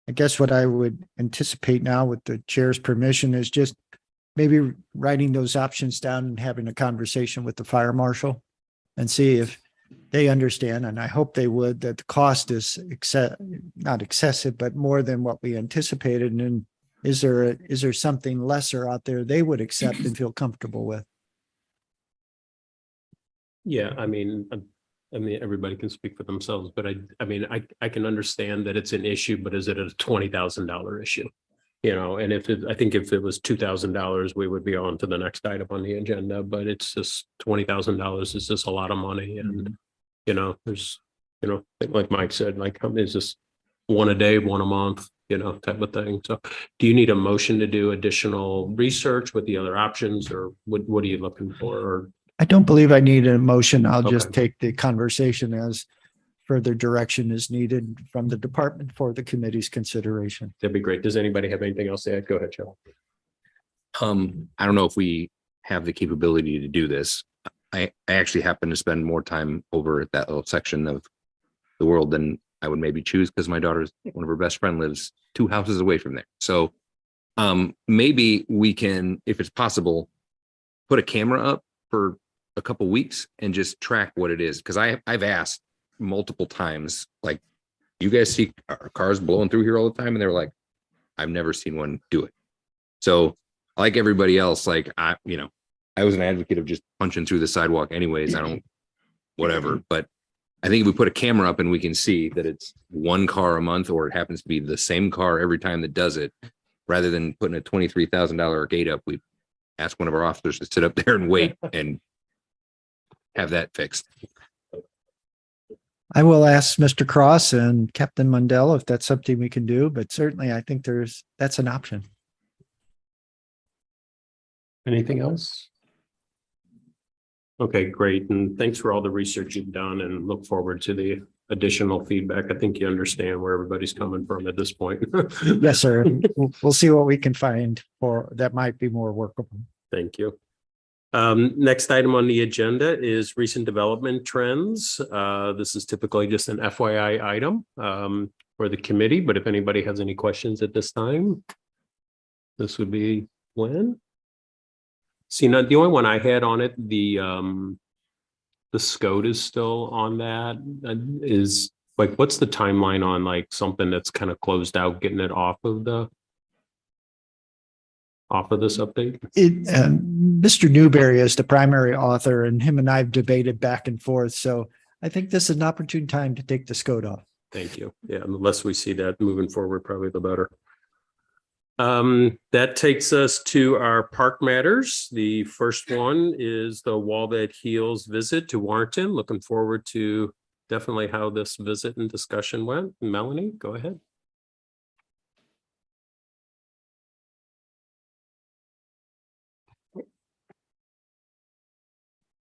I guess what I would anticipate now, with the chair's permission, is just maybe writing those options down and having a conversation with the fire marshal and see if they understand, and I hope they would, that the cost is not excessive, but more than what we anticipated. And is there something lesser out there they would accept and feel comfortable with? Yeah, I mean, everybody can speak for themselves, but I mean, I can understand that it's an issue, but is it a $20,000 issue? You know, and I think if it was $2,000, we would be on to the next item on the agenda, but it's just $20,000 is just a lot of money and, you know, there's, you know, like Mike said, like, is this one a day, one a month, you know, type of thing. So do you need a motion to do additional research with the other options or what are you looking for? Or I don't believe I need a motion. I'll just Okay. take the conversation as further direction is needed from the department for the committee's consideration. that'd be great. Does anybody have anything else to add? Go ahead, Joe. I don't know if we have the capability to do this. I actually happen to spend more time over at that little section of the world than I would maybe choose because my daughter's one of her best friend lives 2 houses away from there. So maybe we can, if it's possible, put a camera up for a couple weeks and just track what it is. Because I've asked multiple times, like, you guys see our cars blowing through here all the time, and they're like, I've never seen one do it. So like everybody else, like I was an advocate of just punching through the sidewalk anyways. I don't, whatever. But I think if we put a camera up and we can see that it's 1 car a month, or it happens to be the same car every time that does it, rather than putting a $23,000 gate up, we ask one of our officers to sit up there and wait and have that fixed. I will ask Mr. Cross and Captain Mundell if that's something we can do, but certainly I think that's an option. Anything else? Okay, great. And thanks for all the research you've done and look forward to the additional feedback. I think you understand where everybody's coming from at this point. Yes, sir. We'll see what we can find for that might be more workable. Thank you. Next item on the agenda is recent development trends. This is typically just an FYI item for the committee, but if anybody has any questions at this time, this would be when. See, now the only one I had on it, the SCOTE is still on that. Is like, what's the timeline on like something that's kind of closed out, getting it off of this update? Mr. Newberry is the primary author, and him and I have debated back and forth. So I think this is an opportune time to take the SCOTE off. Thank you. Yeah, the less we see that moving forward, probably the better. That takes us to our park matters. The first one is the Wall That Heals visit to Warrenton. Looking forward to definitely how this visit and discussion went. Melanie, go ahead.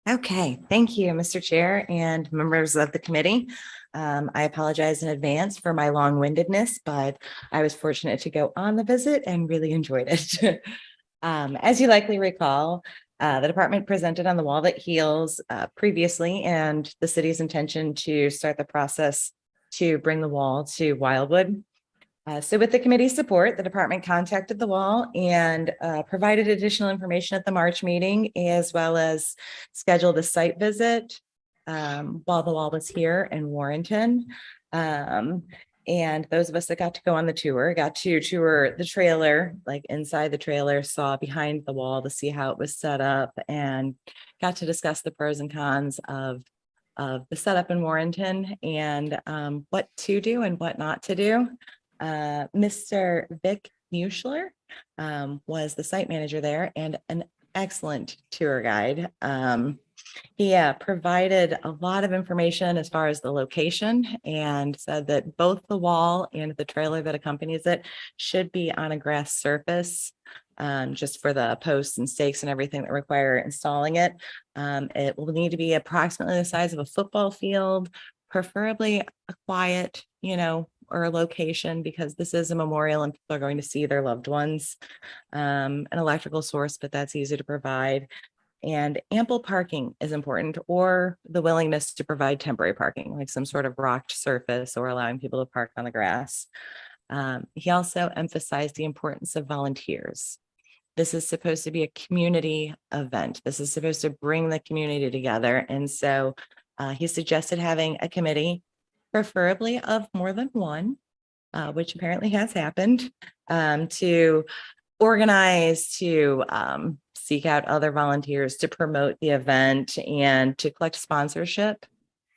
Okay, thank you, Mr. Chair and members of the committee. I apologize in advance for my long-windedness, but I was fortunate to go on the visit and really enjoyed it. As you likely recall, the department presented on the Wall That Heals previously, and the city's intention to start the process to bring the wall to Wildwood. So with the committee's support, the department contacted the wall and provided additional information at the March meeting, as well as scheduled a site visit while the wall was here in Warrenton. And those of us that got to go on the tour, got to tour the trailer, like inside the trailer, saw behind the wall to see how it was set up, and got to discuss the pros and cons of the setup in Warrenton and what to do and what not to do. Mr. Vic Muschler was the site manager there and an excellent tour guide. He provided a lot of information as far as the location and said that both the wall and the trailer that accompanies it should be on a grass surface, just for the posts and stakes and everything that require installing it. It will need to be approximately the size of a football field, preferably a quiet, or a location, because this is a memorial and people are going to see their loved ones. An electrical source, but that's easy to provide. And ample parking is important, or the willingness to provide temporary parking, like some sort of rocked surface or allowing people to park on the grass. He also emphasized the importance of volunteers. This is supposed to be a community event. This is supposed to bring the community together. And so he suggested having a committee, preferably of more than one, which apparently has happened, to organize, to seek out other volunteers to promote the event and to collect sponsorship.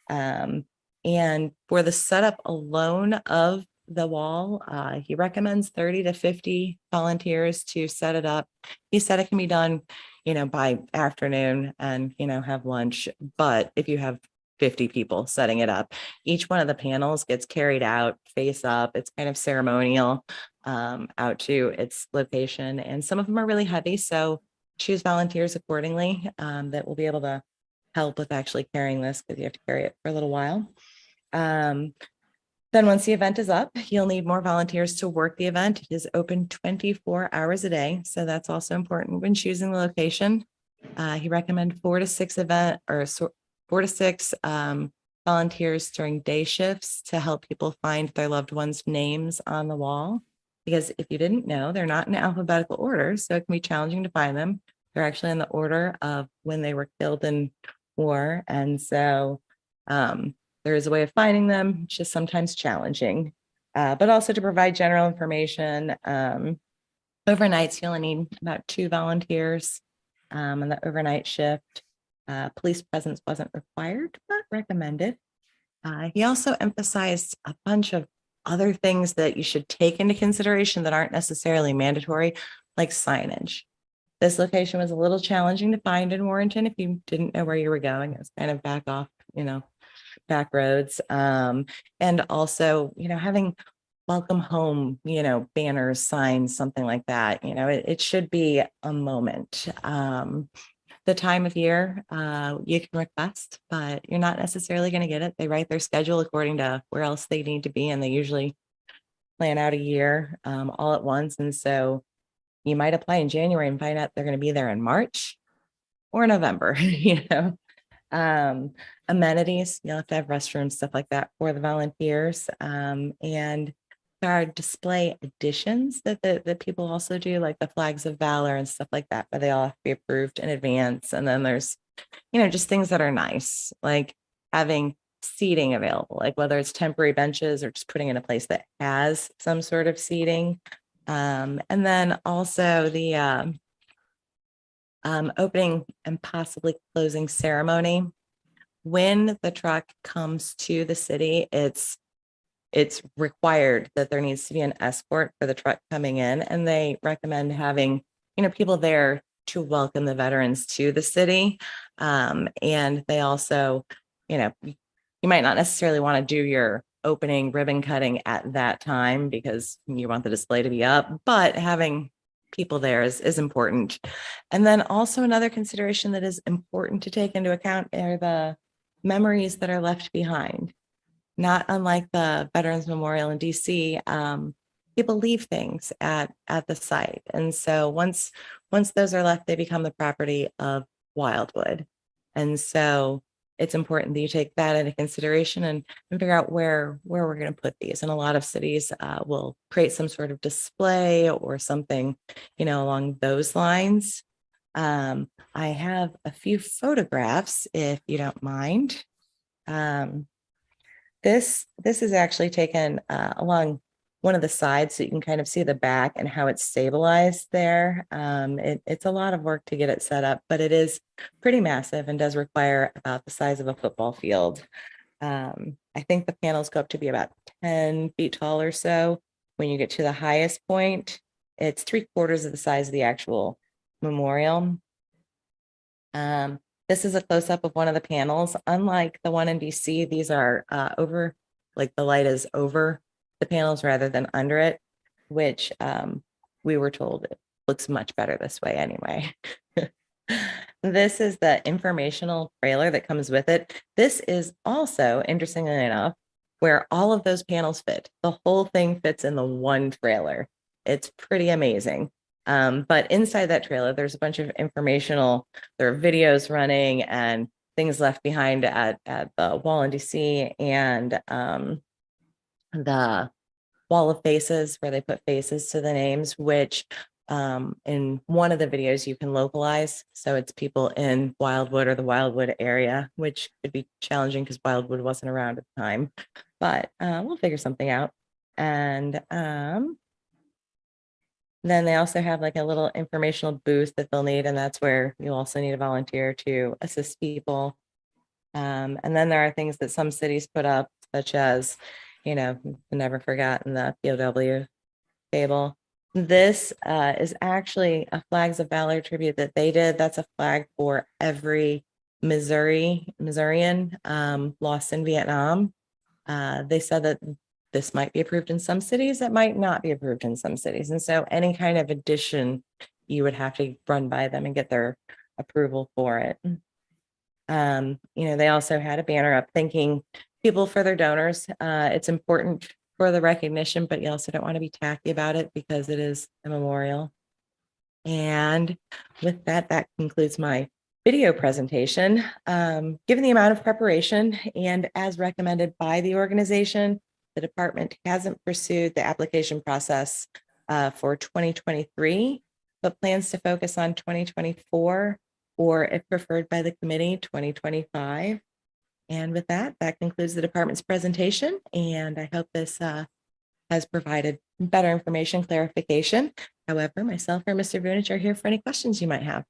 And for the setup alone of the wall, he recommends 30 to 50 volunteers to set it up. He said it can be done, by afternoon and, have lunch. But if you have 50 people setting it up, each one of the panels gets carried out face up. It's kind of ceremonial out to its location. And some of them are really heavy. So choose volunteers accordingly that will be able to help with actually carrying this, because you have to carry it for a little while. Then once the event is up, you'll need more volunteers to work the event. It is open 24 hours a day. So that's also important when choosing the location. He recommended 4 to 6 volunteers during day shifts to help people find their loved ones' names on the wall. Because if you didn't know, they're not in alphabetical order, so it can be challenging to find them. They're actually in the order of when they were killed in war. And so there is a way of finding them, just sometimes challenging, but also to provide general information. Overnights, you'll need about 2 volunteers on the overnight shift. Police presence wasn't required, but recommended. He also emphasized a bunch of other things that you should take into consideration that aren't necessarily mandatory, like signage. This location was a little challenging to find in Warrenton if you didn't know where you were going. It was kind of back off, back roads. And also, having welcome home, banners, signs, something like that. It should be a moment. The time of year you can request, but you're not necessarily going to get it. They write their schedule according to where else they need to be, and they usually plan out a year all at once. And so you might apply in January and find out they're going to be there in March or November. Amenities, you'll have to have restrooms, stuff like that for the volunteers. And there are display additions that the people also do, like the flags of valor and stuff like that, but they all have to be approved in advance. And then there's, just things that are nice, like having seating available, like whether it's temporary benches or just putting in a place that has some sort of seating. And then also the opening and possibly closing ceremony. When the truck comes to the city, it's required that there needs to be an escort for the truck coming in, and they recommend having, people there to welcome the veterans to the city. And they also, you might not necessarily want to do your opening ribbon cutting at that time because you want the display to be up, but having people there is important. And then also another consideration that is important to take into account are the memories that are left behind. Not unlike the Veterans Memorial in DC, people leave things at the site. And so once those are left, they become the property of Wildwood. And so it's important that you take that into consideration and figure out where we're going to put these. And a lot of cities will create some sort of display or something, along those lines. I have a few photographs, if you don't mind. This is actually taken along one of the sides, so you can kind of see the back and how it's stabilized there. It's a lot of work to get it set up, but it is pretty massive and does require about the size of a football field. I think the panels go up to be about 10 feet tall or so. When you get to the highest point, it's 3/4 of the size of the actual memorial. This is a close-up of one of the panels. Unlike the one in DC, these are over, like the light is over the panels rather than under it, which we were told it looks much better this way anyway. This is the informational trailer that comes with it. This is also, interestingly enough, where all of those panels fit. The whole thing fits in the one trailer. It's pretty amazing. But inside that trailer, there's a bunch of informational, there are videos running and things left behind at the wall in DC, and the wall of faces where they put faces to the names, which in one of the videos you can localize. So it's people in Wildwood or the Wildwood area, which could be challenging because Wildwood wasn't around at the time, but we'll figure something out. And Then they also have like a little informational booth that they'll need, and that's where you'll also need a volunteer to assist people. And then there are things that some cities put up, such as, the Never Forgotten, the POW table. This is actually a Flags of Valor tribute that they did. That's a flag for every Missourian lost in Vietnam. They said that this might be approved in some cities, it might not be approved in some cities. And so any kind of addition, you would have to run by them and get their approval for it. They also had a banner up thanking people for their donors. It's important for the recognition, but you also don't want to be tacky about it because it is a memorial. And with that, that concludes my video presentation. Given the amount of preparation and as recommended by the organization, the department hasn't pursued the application process for 2023, but plans to focus on 2024, or if preferred by the committee, 2025. And with that, that concludes the department's presentation. And I hope this has provided better information, clarification. However, myself or Mr. Vunich are here for any questions you might have.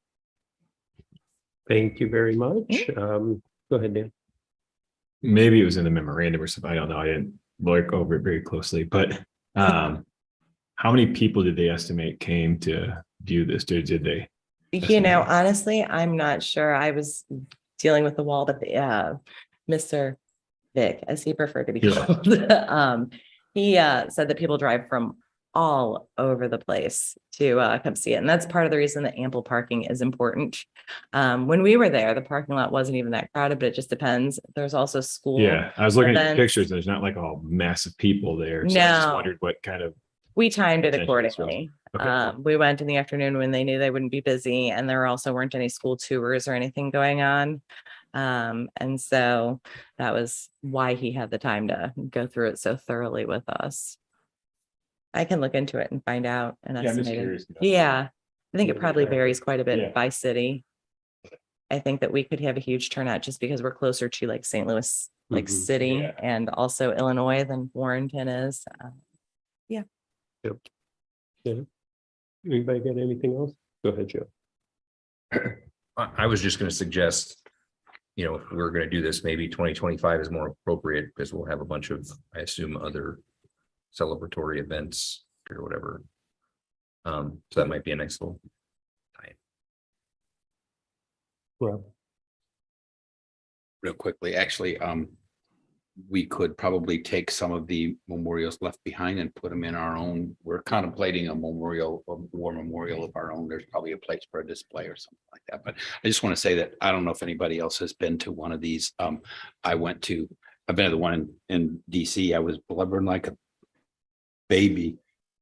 Thank you very much. Go ahead, Dan. Maybe it was in the memorandum or something. I don't know. I didn't look over it very closely, but how many people did they estimate came to view this? Did they? Honestly, I'm not sure. I was dealing with the wall, but Mr. Vic, as he preferred to be called, he said that people drive from all over the place to come see it. And that's part of the reason that ample parking is important. When we were there, the parking lot wasn't even that crowded, but it just depends. There's also school. Yeah, I was looking at the events. pictures. There's not like a massive people there. So I just No. wondered what kind of. We timed it Potentially, accordingly. okay. We went in the afternoon when they knew they wouldn't be busy, and there also weren't any school tours or anything going on. And so that was why he had the time to go through it so thoroughly with us. I can look into it and find out and Yeah, I'm just estimate it. curious. Yeah, I think it Yeah, probably yeah. varies quite a bit Yeah. by city. I think that we could have a huge turnout just because we're closer to like St. Louis, like Mhm. city, Yeah. and also Illinois than Warrenton is. Anybody got anything else? Go ahead, Joe. I was just gonna suggest, if we're gonna do this, maybe 2025 is more appropriate because we'll have a bunch of, I assume, other celebratory events or whatever. So that might be a nice little time. Well, Real quickly, actually, we could probably take some of the memorials left behind and put them in our own. We're contemplating a memorial, a war memorial of our own. There's probably a place for a display or something like that. But I just want to say that I don't know if anybody else has been to one of these. I've been to the one in DC. I was blubbering like a baby.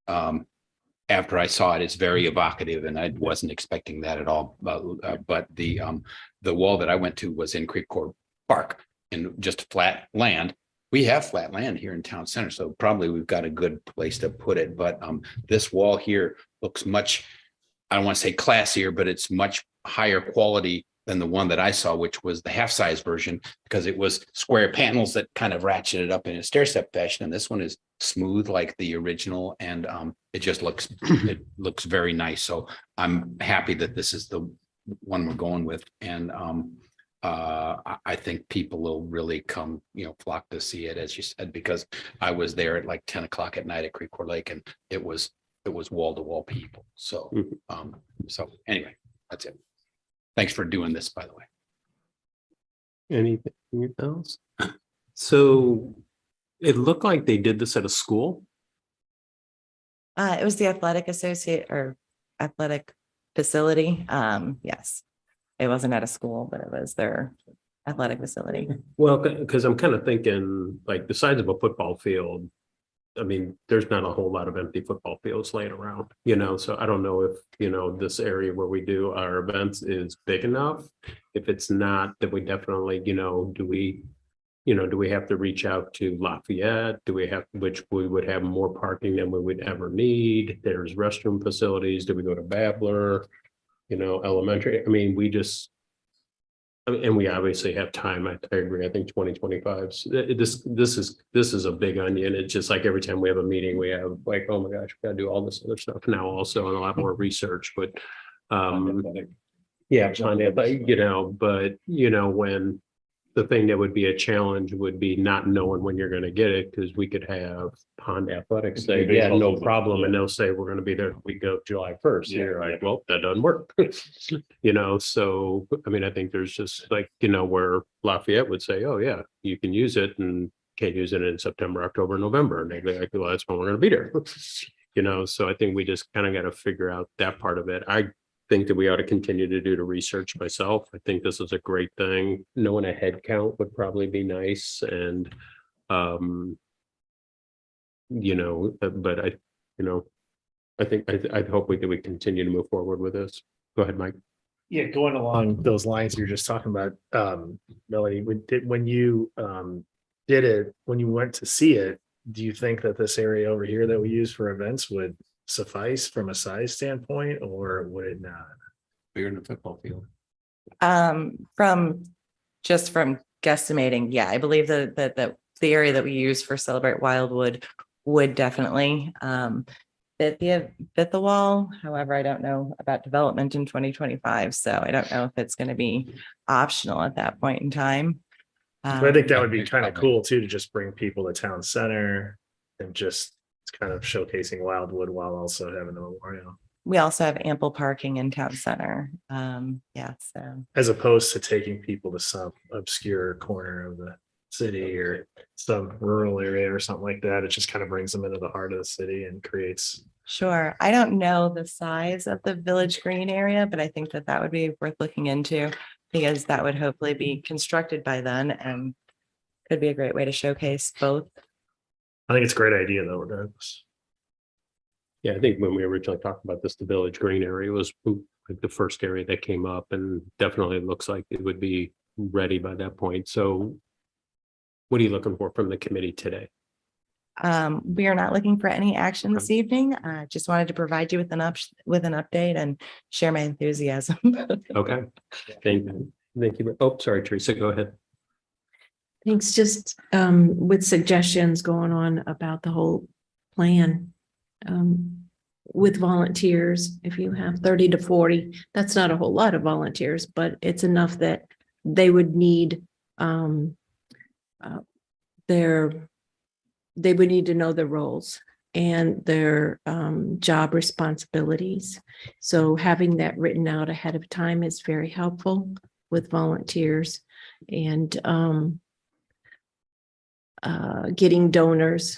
After I saw it, it's very evocative, and I wasn't expecting that at all. But the wall that I went to was in Creek Court Park, in just flat land. We have flat land here in town center, so probably we've got a good place to put it. But this wall here looks much, I don't want to say classier, but it's much higher quality than the one that I saw, which was the half-size version, because it was square panels that kind of ratcheted up in a stair step fashion. And this one is smooth like the original, and it just looks very nice. So I'm happy that this is the one we're going with, and I think people will really come, flock to see it, as you said, because I was there at like 10 o'clock at night at Creek Court Lake, and it was wall to wall people. So, so anyway, that's it. Thanks for doing this, by the way. anything else? So it looked like they did this at a school. It was the athletic athletic facility. Yes. It wasn't at a school, but it was their athletic facility. Well, because I'm kind of thinking like the size of a football field. I mean, there's not a whole lot of empty football fields laying around, so I don't know if, this area where we do our events is big enough. If it's not, then we definitely, do we have to reach out to Lafayette? Which we would have more parking than we would ever need. There's restroom facilities. Do we go to Babbler? Elementary? I mean, and we obviously have time. I agree. I think 2025. This is a big onion. It's just like every time we have a meeting, we have like, oh my gosh, we gotta do all this other stuff now also, and a lot more research, but yeah, kind of, but when the thing that would be a challenge would be not knowing when you're gonna get it, because we could have Pond Athletics say, Maybe yeah, baseball no season, problem, and yeah. they'll say, we're gonna be there the week of July 1st. Yeah, You're like, yeah. well, that doesn't work. So, I mean, I think there's just like, where Lafayette would say, oh, yeah, you can use it and can't use it in September, October, November, and they'd be like, well, that's when we're gonna be there. So I think we just kind of got to figure out that part of it. I think that we ought to continue to do the research myself. I think this is a great thing. Knowing a head count would probably be nice, and but I think I hope we continue to move forward with this. Go ahead, Mike. Yeah, going along those lines you're just talking about, Melanie, when you did it, when you went to see it, do you think that this area over here that we use for events would suffice from a size standpoint, or would it not? Bigger than a football field. From guesstimating, yeah, I believe that the area that we use for Celebrate Wildwood would definitely fit the wall. However, I don't know about development in 2025, so I don't know if it's going to be optional at that point in time. But I think that would be kind of cool too, to just bring people to town center and just kind of showcasing Wildwood while also having the memorial. We also have ample parking in town center. So As opposed to taking people to some obscure corner of the city or some rural area or something like that. It just kind of brings them into the heart of the city and creates. sure. I don't know the size of the Village Green area, but I think that would be worth looking into, because that would hopefully be constructed by then and could be a great way to showcase both. I think it's a great idea though, regardless. Yeah, I think when we originally talked about this, the Village Green area was like the first area that came up, and definitely looks like it would be ready by that point. So what are you looking for from the committee today? We are not looking for any action this evening. Just wanted to provide you with an update and share my enthusiasm. Okay, thank you. Oh, sorry, Teresa, go ahead. Thanks. Just with suggestions going on about the whole plan. With volunteers, if you have 30 to 40, that's not a whole lot of volunteers, but it's enough that they would need they would need to know their roles and their job responsibilities. So having that written out ahead of time is very helpful with volunteers, and getting donors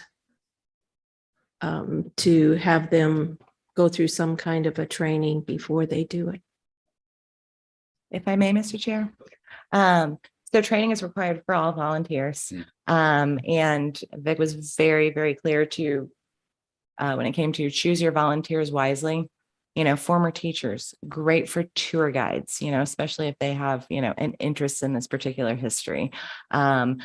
to have them go through some kind of a training before they do it. If I may, Mr. Chair. So training is required for all volunteers. And Vic was very, very clear to when it came to choose your volunteers wisely. Former teachers, great for tour guides, especially if they have, an interest in this particular history. And,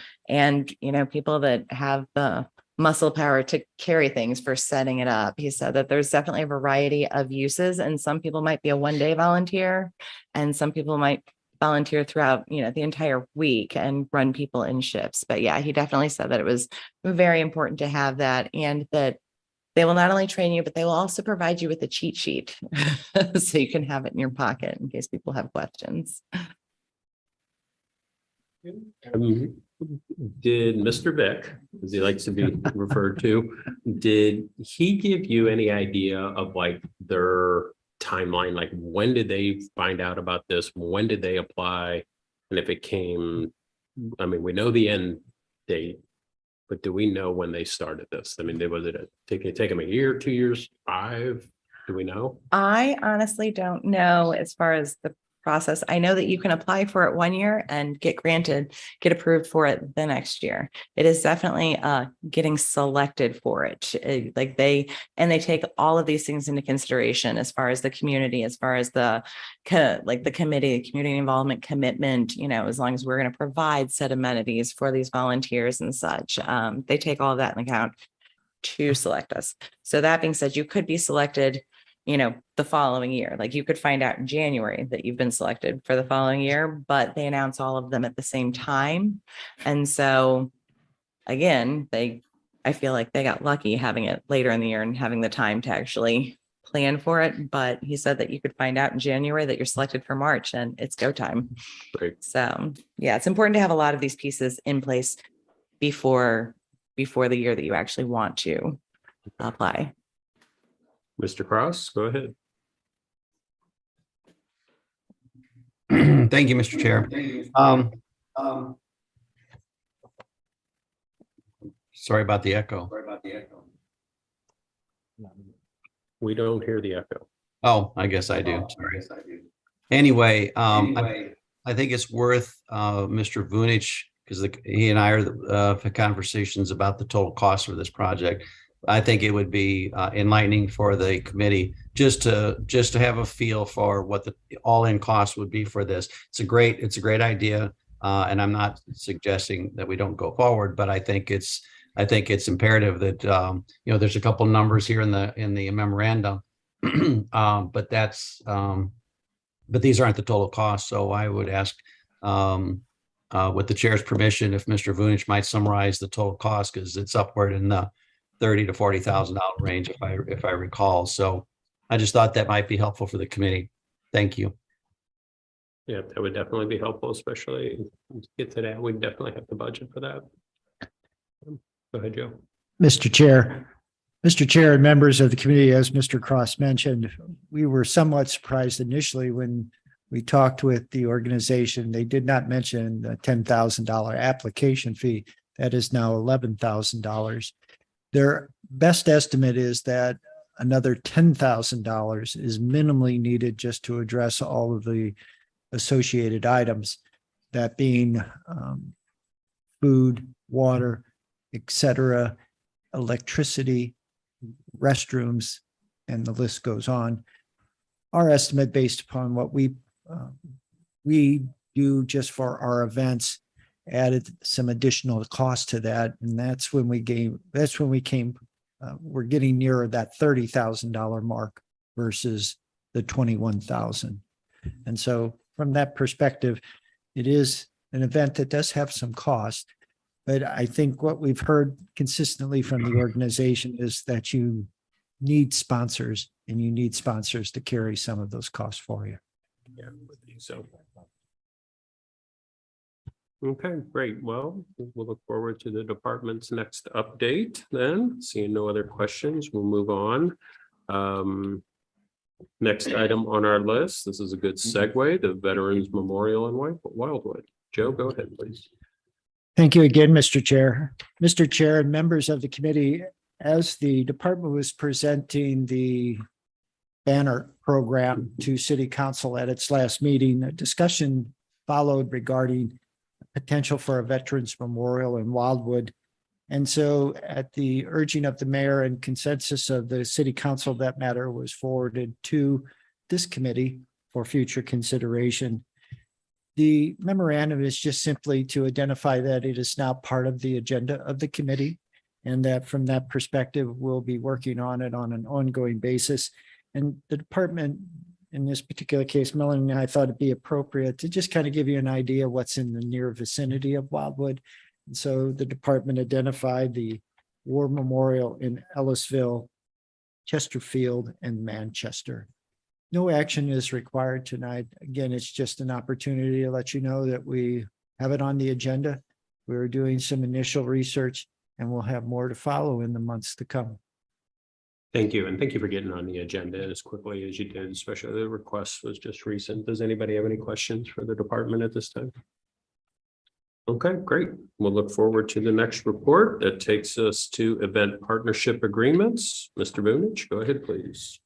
people that have the muscle power to carry things for setting it up. He said that there's definitely a variety of uses, and some people might be a one-day volunteer, and some people might volunteer throughout, the entire week and run people in shifts. But yeah, he definitely said that it was very important to have that, and that they will not only train you, but they will also provide you with a cheat sheet so you can have it in your pocket in case people have questions. Did Mr. Vic, as he likes to be referred to, did he give you any idea of like their timeline? Like, when did they find out about this? When did they apply? And if it came, I mean, we know the end date, but do we know when they started this? I mean, was it take them a year, 2 years, 5? Do we know? I honestly don't know as far as the process. I know that you can apply for it 1 year and get approved for it the next year. It is definitely getting selected for it. They take all of these things into consideration as far as the community, as far as the committee, community involvement commitment, as long as we're going to provide set amenities for these volunteers and such. They take all of that in account to select us. So that being said, you could be selected the following year. Like you could find out in January that you've been selected for the following year, but they announce all of them at the same time. And so again, I feel like they got lucky having it later in the year and having the time to actually plan for it. But he said that you could find out in January that you're selected for March and it's go time. Great. So yeah, it's important to have a lot of these pieces in place before the year that you actually want to apply. Mr. Cross, go ahead. Thank you, Mr. Chair. Sorry about the echo. We don't hear the echo. Oh, I guess I do. Sorry. Anyway, I think it's worth Mr. Vunich, because he and I are the conversations about the total cost for this project. I think it would be enlightening for the committee just to have a feel for what the all-in cost would be for this. It's a great idea, and I'm not suggesting that we don't go forward, but I think it's imperative that there's a couple numbers here in the memorandum, but these aren't the total costs. So I would ask, with the chair's permission, if Mr. Vunich might summarize the total cost, because it's upward in the $30,000 to $40,000 range, if I recall. So I just thought that might be helpful for the committee. Thank you. Yeah, that would definitely be helpful, especially to get to that. We definitely have the budget for that. Go ahead, Joe. Mr. Chair and members of the committee, as Mr. Cross mentioned, we were somewhat surprised initially when we talked with the organization. They did not mention the $10,000 application fee. That is now $11,000. Their best estimate is that another $10,000 is minimally needed just to address all of the associated items, that being food, water, etc., electricity, restrooms, and the list goes on. Our estimate, based upon what we do just for our events, added some additional cost to that, and that's when we came. We're getting nearer that $30,000 mark versus the $21,000, and so from that perspective, it is an event that does have some cost. But I think what we've heard consistently from the organization is that you need sponsors, and you need sponsors to carry some of those costs for you. Yeah, I think so. Okay, great. Well, we'll look forward to the department's next update then. Seeing no other questions, we'll move on. Next item on our list, this is a good segue, the Veterans Memorial in Wildwood. Joe, go ahead, please. Thank you again, Mr. Chair. Mr. Chair and members of the committee, as the department was presenting the banner program to City Council at its last meeting, a discussion followed regarding potential for a Veterans Memorial in Wildwood. And so at the urging of the mayor and consensus of the City Council, that matter was forwarded to this committee for future consideration. The memorandum is just simply to identify that it is now part of the agenda of the committee, and that from that perspective, we'll be working on it on an ongoing basis. And the department, in this particular case, Melanie and I thought it'd be appropriate to just kind of give you an idea what's in the near vicinity of Wildwood. And so the department identified the War Memorial in Ellisville, Chesterfield, and Manchester. No action is required tonight. Again, it's just an opportunity to let you know that we have it on the agenda. We're doing some initial research, and we'll have more to follow in the months to come. Thank you, and thank you for getting on the agenda as quickly as you did, especially the request was just recent. Does anybody have any questions for the department at this time? Okay, great. We'll look forward to the next report that takes us to event partnership agreements. Mr. Vunich, go ahead, please.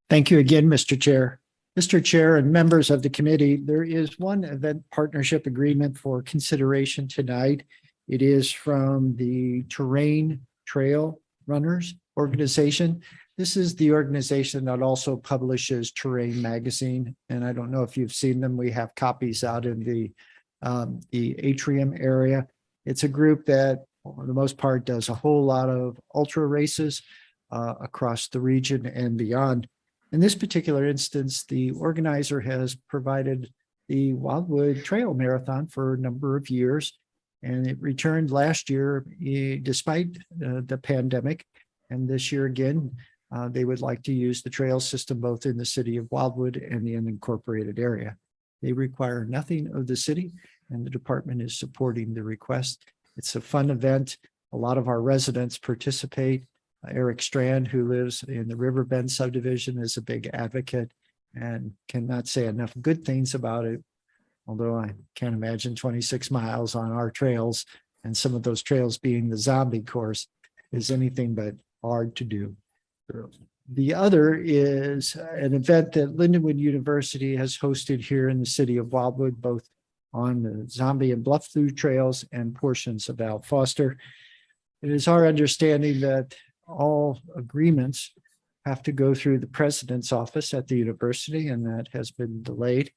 Thank you again, Mr. Chair. Mr. Chair and members of the committee, there is one event partnership agreement for consideration tonight. It is from the Terrain Trail Runners organization. This is the organization that also publishes Terrain Magazine. And I don't know if you've seen them. We have copies out in the atrium area. It's a group that, for the most part, does a whole lot of ultra races across the region and beyond. In this particular instance, the organizer has provided the Wildwood Trail Marathon for a number of years. And it returned last year despite the pandemic. And this year again, they would like to use the trail system both in the city of Wildwood and the unincorporated area. They require nothing of the city, and the department is supporting the request. It's a fun event. A lot of our residents participate. Eric Strand, who lives in the Riverbend subdivision, is a big advocate and cannot say enough good things about it. Although I can't imagine 26 miles on our trails, and some of those trails being the zombie course, is anything but hard to do. The other is an event that Lindenwood University has hosted here in the city of Wildwood, both on the Zombie and Bluff Through trails and portions of Al Foster. It is our understanding that all agreements have to go through the president's office at the university, and that has been delayed.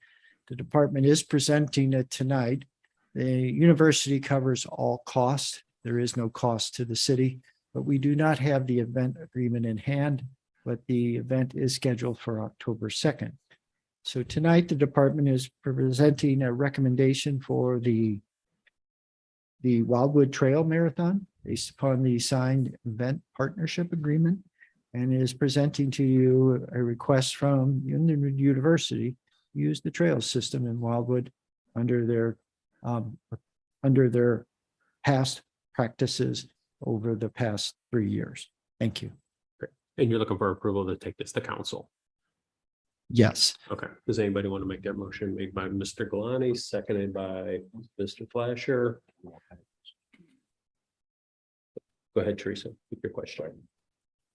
The department is presenting it tonight. The university covers all costs. There is no cost to the city, but we do not have the event agreement in hand, but the event is scheduled for October 2nd. So tonight, the department is presenting a recommendation for the Wildwood Trail Marathon based upon the signed event partnership agreement, and is presenting to you a request from Lindenwood University to use the trail system in Wildwood under their past practices over the past 3 years. Thank you. And you're looking for approval to take this to council? Yes. Okay. Does anybody want to make that motion? Made by Mr. Galani, seconded by Mr. Flasher. Go ahead, Teresa, with your question.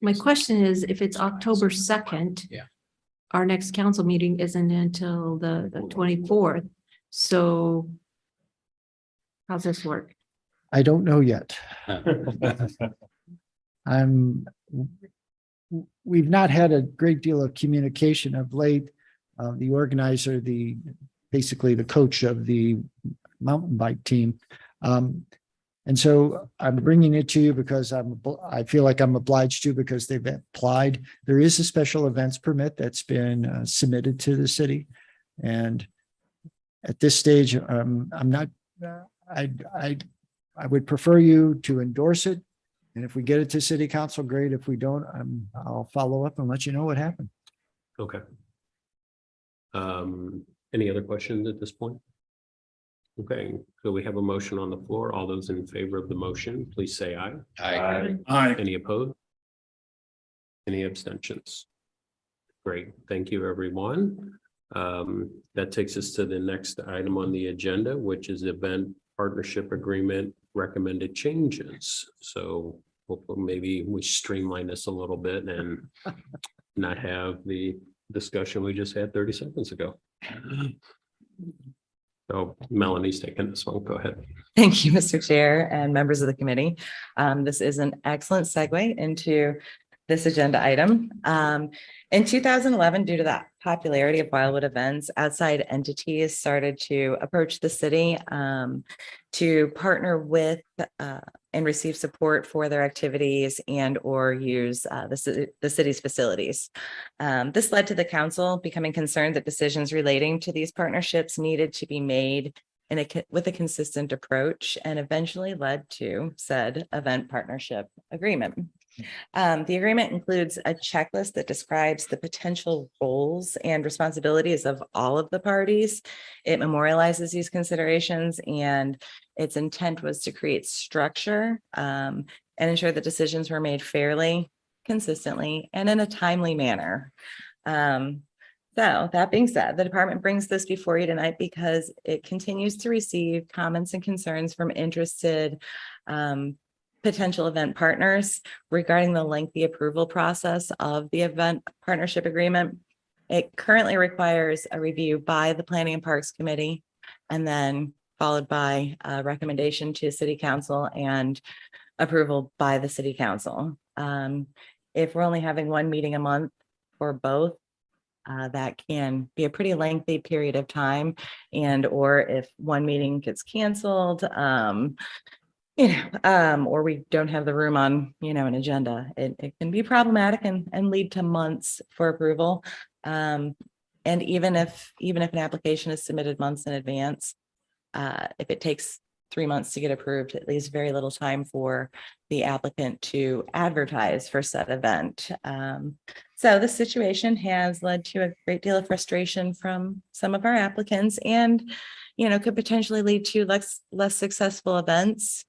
My question is, if it's October 2nd. Yeah. Our next council meeting isn't until the 24th. So how's this work? I don't know yet. We've not had a great deal of communication of late. The organizer, basically the coach of the mountain bike team. And so I'm bringing it to you because I feel like I'm obliged to, because they've applied. There is a special events permit that's been submitted to the city. And at this stage, I'm not, I would prefer you to endorse it. And if we get it to city council, great. If we don't, I'll follow up and let you know what happened. Okay. Any other questions at this point? Okay, so we have a motion on the floor. All those in favor of the motion, please say aye. Aye. Aye. Any opposed? Any abstentions? Great, thank you, everyone. That takes us to the next item on the agenda, which is event partnership agreement recommended changes. So hopefully maybe we streamline this a little bit and not have the discussion we just had 30 seconds ago. So Melanie's taking this one. Go ahead. Thank you, Mr. Chair and members of the committee. This is an excellent segue into this agenda item. In 2011, due to the popularity of Wildwood events, outside entities started to approach the city to partner with and receive support for their activities and or use the city's facilities. This led to the council becoming concerned that decisions relating to these partnerships needed to be made with a consistent approach, and eventually led to said event partnership agreement. The agreement includes a checklist that describes the potential roles and responsibilities of all of the parties. It memorializes these considerations, and its intent was to create structure and ensure that decisions were made fairly, consistently, and in a timely manner. So that being said, the department brings this before you tonight because it continues to receive comments and concerns from interested potential event partners regarding the lengthy approval process of the event partnership agreement. It currently requires a review by the Planning and Parks Committee, and then followed by a recommendation to City Council and approval by the City Council. If we're only having one meeting a month for both, that can be a pretty lengthy period of time, and or if one meeting gets canceled, or we don't have the room on, an agenda. It can be problematic and lead to months for approval. And even if an application is submitted months in advance, if it takes 3 months to get approved, it leaves very little time for the applicant to advertise for said event. So this situation has led to a great deal of frustration from some of our applicants and, could potentially lead to less successful events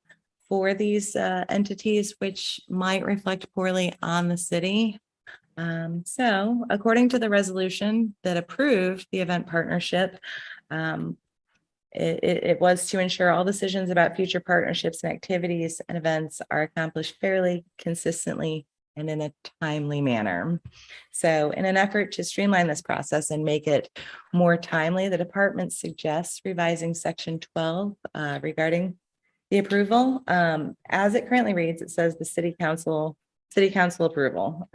for these entities, which might reflect poorly on the city. So according to the resolution that approved the event partnership, it was to ensure all decisions about future partnerships and activities and events are accomplished fairly, consistently, and in a timely manner. So in an effort to streamline this process and make it more timely, the department suggests revising section 12 regarding the approval. As it currently reads, it says the city council approval.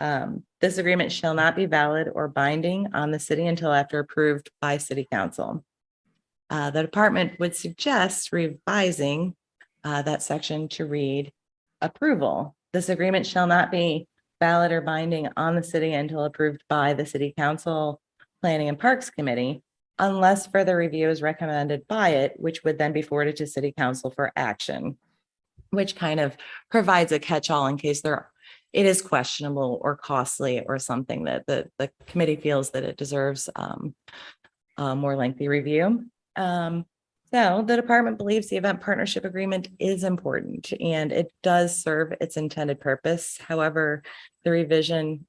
This agreement shall not be valid or binding on the city until after approved by city council. The department would suggest revising that section to read approval. This agreement shall not be valid or binding on the city until approved by the city council, planning and parks committee, unless further review is recommended by it, which would then be forwarded to city council for action, which kind of provides a catch-all in case it is questionable or costly or something that the committee feels that it deserves a more lengthy review. So the department believes the event partnership agreement is important and it does serve its intended purpose. However, the revision,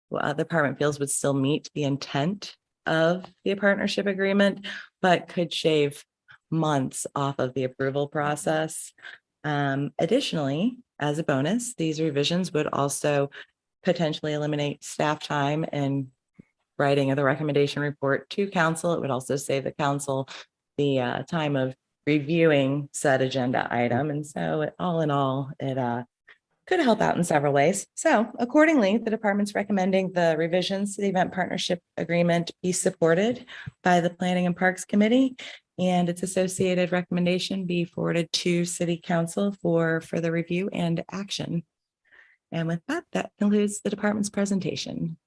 the department feels would still meet the intent of the partnership agreement, but could shave months off of the approval process. Additionally, as a bonus, these revisions would also potentially eliminate staff time and writing of the recommendation report to council. It would also save the council the time of reviewing said agenda item. And so all in all, it could help out in several ways. So accordingly, the department's recommending the revisions to the event partnership agreement be supported by the Planning and Parks Committee and its associated recommendation be forwarded to City Council for further review and action. And with that, that concludes the department's presentation.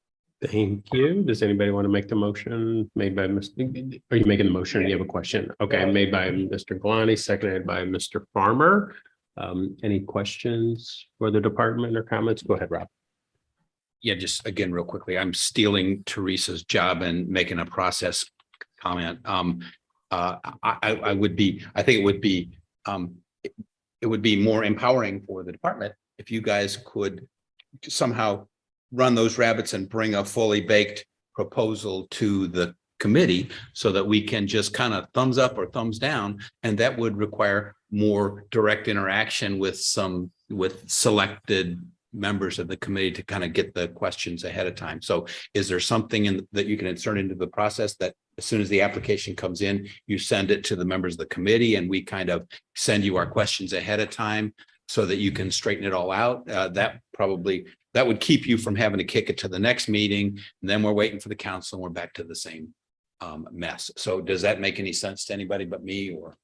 Thank you. Does anybody want to make the motion made by Mr. Are you making the motion? Do you have a question? Okay, made by Mr. Galani, seconded by Mr. Farmer. Any questions for the department or comments? Go ahead, Rob. Yeah, just again, real quickly, I'm stealing Teresa's job and making a process comment. I think it would be more empowering for the department if you guys could somehow run those rabbits and bring a fully baked proposal to the committee so that we can just kind of thumbs up or thumbs down. And that would require more direct interaction with selected members of the committee to kind of get the questions ahead of time. So is there something that you can insert into the process that as soon as the application comes in, you send it to the members of the committee and we kind of send you our questions ahead of time so that you can straighten it all out? That would keep you from having to kick it to the next meeting. And then we're waiting for the council and we're back to the same mess. So does that make any sense to anybody but me or?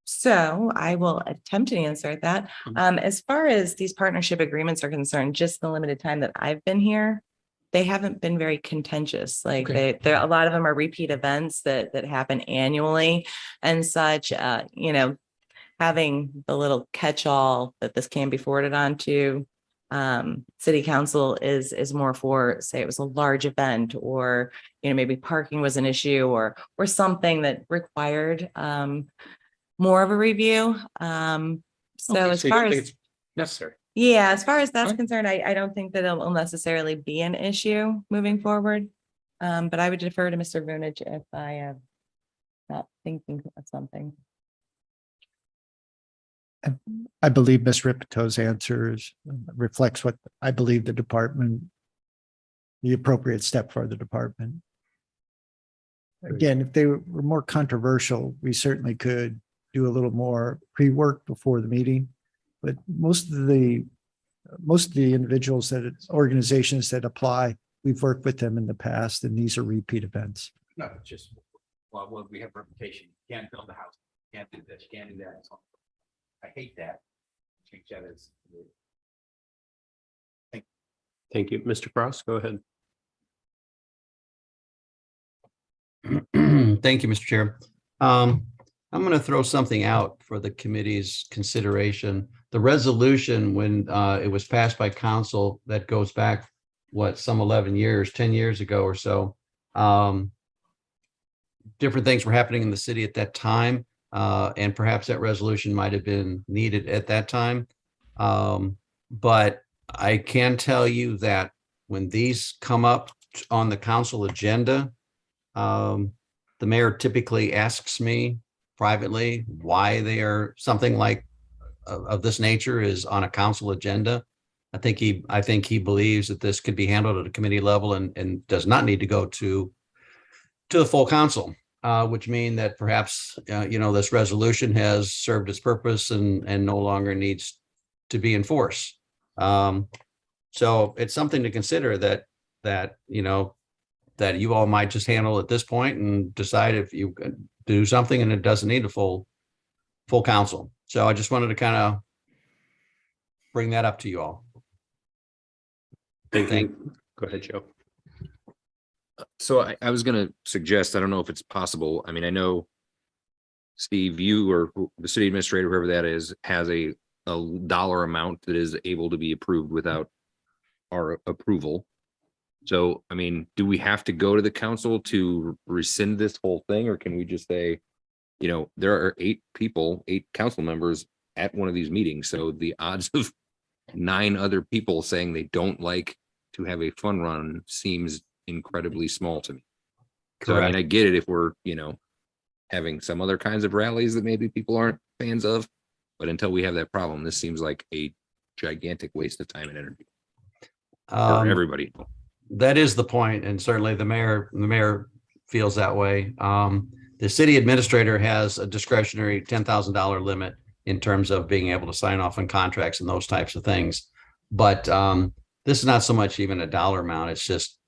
So I will attempt to answer that. As far as these partnership agreements are concerned, just the limited time that I've been here, they haven't been very contentious. Like a lot of them are repeat events that happen annually and such, having the little catch-all that this can be forwarded on to city council is more for, say it was a large event or, maybe parking was an issue or something that required more of a review. As far as it's necessary. yeah, as far as that's Alright. concerned, I don't think that it'll necessarily be an issue moving forward. But I would defer to Mr. Vunich if I am not thinking of something. I believe Ms. Ripetoe's answer reflects what I believe the appropriate step for the department. Again, if they were more controversial, we certainly could do a little more pre-work before the meeting. But most of the individuals organizations that apply, we've worked with them in the past, and these are repeat events. No, it's just, well, we have reputation. You can't build a house. Can't do this, you can't do that. I hate that. Change that as. Thank you. Mr. Frost, go ahead. Thank you, Mr. Chair. I'm going to throw something out for the committee's consideration. The resolution, when it was passed by council, that goes back, some 11 years, 10 years ago or so. Different things were happening in the city at that time, and perhaps that resolution might have been needed at that time. But I can tell you that when these come up on the council agenda, the mayor typically asks me privately why they are something like of this nature is on a council agenda. I think he believes that this could be handled at a committee level and does not need to go to the full council, which mean that perhaps this resolution has served its purpose and no longer needs to be enforced. So it's something to consider that you all might just handle at this point and decide if you can do something and it doesn't need a full council. So I just wanted to kind of bring that up to you all. Thank you. Go ahead, Joe. So I was gonna suggest, I don't know if it's possible. I mean, I know Steve, you or the city administrator, whoever that is, has a dollar amount that is able to be approved without our approval. So, I mean, do we have to go to the council to rescind this whole thing, or can we just say, there are 8 council members at one of these meetings, so the odds of 9 other people saying they don't like to have a fun run seems incredibly small to me. So, I mean, I get it if we're, having some other kinds of rallies that maybe people aren't fans of, but until we have that problem, this seems like a gigantic waste of time and energy for everybody. That is the point, and certainly the mayor feels that way. The city administrator has a discretionary $10,000 limit in terms of being able to sign off on contracts and those types of things. But this is not so much even a dollar amount. It's just,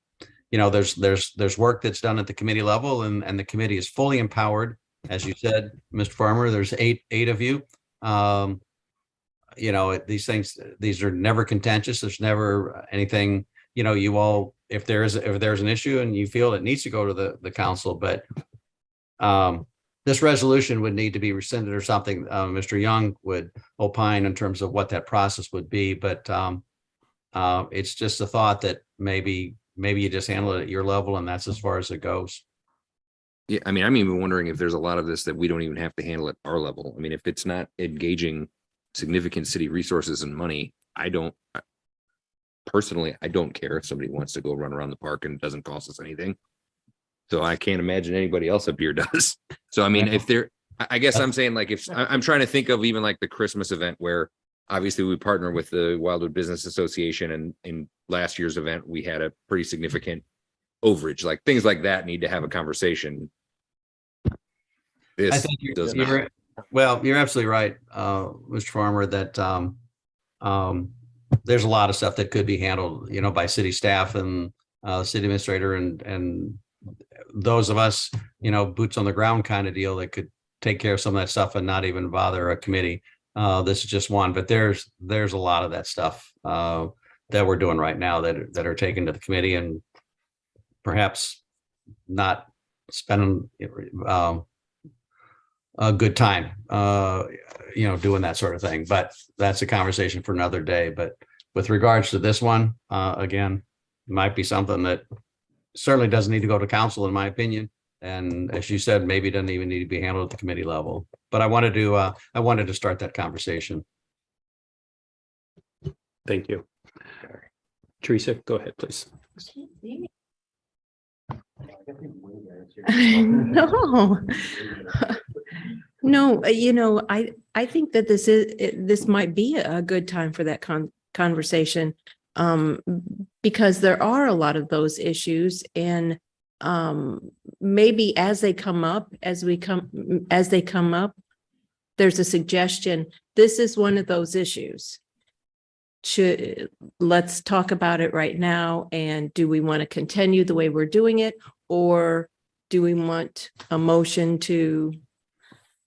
there's work that's done at the committee level, and the committee is fully empowered. As you said, Mr. Farmer, there's eight of you. These are never contentious. There's never anything, you all, if there's an issue and you feel it needs to go to the council, but this resolution would need to be rescinded or something. Mr. Young would opine in terms of what that process would be, but it's just a thought that maybe you just handle it at your level and that's as far as it goes. Yeah, I mean, I'm even wondering if there's a lot of this that we don't even have to handle at our level. I mean, if it's not engaging significant city resources and money, I don't care if somebody wants to go run around the park and it doesn't cost us anything. So I can't imagine anybody else up here does. So, I mean, I guess I'm saying, like, if I'm trying to think of even like the Christmas event where obviously we partner with the Wildwood Business Association, and in last year's event, we had a pretty significant overage, like things like that need to have a conversation. I think you're absolutely right, Mr. Farmer, that there's a lot of stuff that could be handled, by city staff and city administrator and those of us, boots on the ground kind of deal that could take care of some of that stuff and not even bother a committee. This is just one, but there's a lot of that stuff that we're doing right now that are taken to the committee and perhaps not spending a good time, doing that sort of thing. But that's a conversation for another day. But with regards to this one, again, it might be something that certainly doesn't need to go to council, in my opinion. And as you said, maybe it doesn't even need to be handled at the committee level. But I wanted to start that conversation. Thank you. Teresa, go ahead, please. No, I think that this might be a good time for that conversation, because there are a lot of those issues, and maybe as they come up, there's a suggestion. This is one of those issues. Let's talk about it right now. And do we want to continue the way we're doing it, or do we want a motion to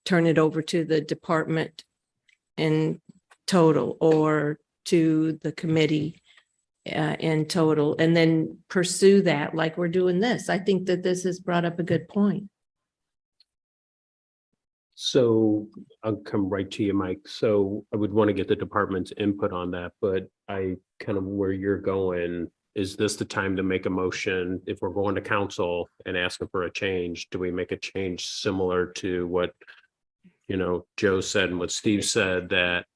turn it over to the department in total or to the committee in total, and then pursue that like we're doing this. I think that this has brought up a good point. So I'll come right to you, Mike. So I would want to get the department's input on that, but I kind of where you're going, is this the time to make a motion? If we're going to council and asking for a change, do we make a change similar to what, you know, Joe said and what Steve said, that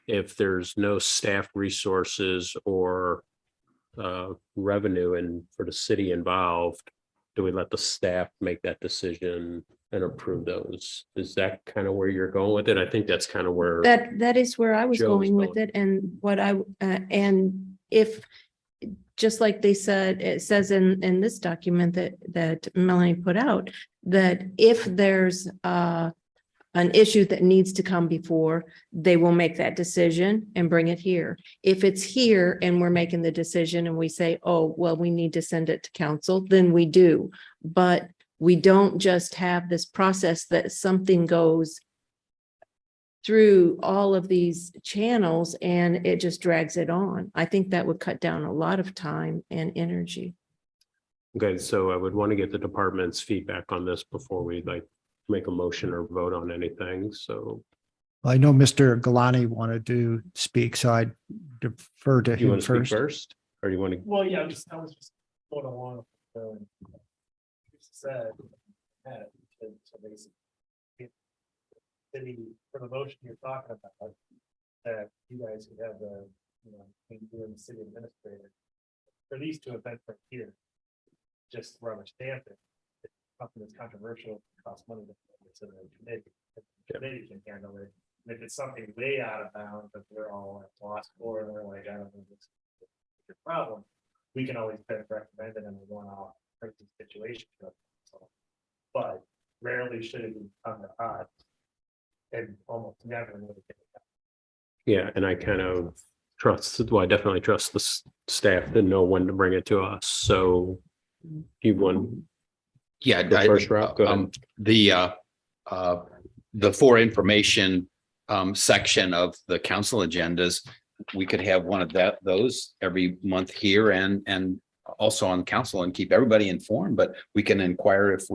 if there's no staff resources or revenue and for the city involved, do we let the staff make that decision and approve those? Is that kind of where you're going with it? I think that's kind of where. That is where I was Joe's going with going. it, and what I, and if, just like they said, it says in this document that Melanie put out, that if there's an issue that needs to come before, they will make that decision and bring it here. If it's here and we're making the decision and we say, oh, well, we need to send it to council, then we do. But we don't just have this process that something goes through all of these channels and it just drags it on. I think that would cut down a lot of time and energy. Okay, so I would want to get the department's feedback on this before we like make a motion or vote on anything. So I know Mr. Galani wanted to speak, so I defer to you him want to speak first. first, or you want to? Well, yeah, I was just going along with said. City, for the motion you're talking about, that you guys could have the, you know, you and the city administrator, for these two events right here, just rubber stamp it. If something that's controversial, costs money to the committee. The committee can handle it. And if it's something way out of bounds, that they're all at loss for, and they're like, I don't know, this is a problem, we can always recommend it in a one-off situation. But rarely should it be on the odds. And almost never really get it done. Yeah, and I kind of trust, well, I definitely trust the staff to know when to bring it to us. So you want Yeah. the first route? Go ahead. The for information section of the council agendas, we could have one of those every month here and also on council and keep everybody informed, but we can inquire if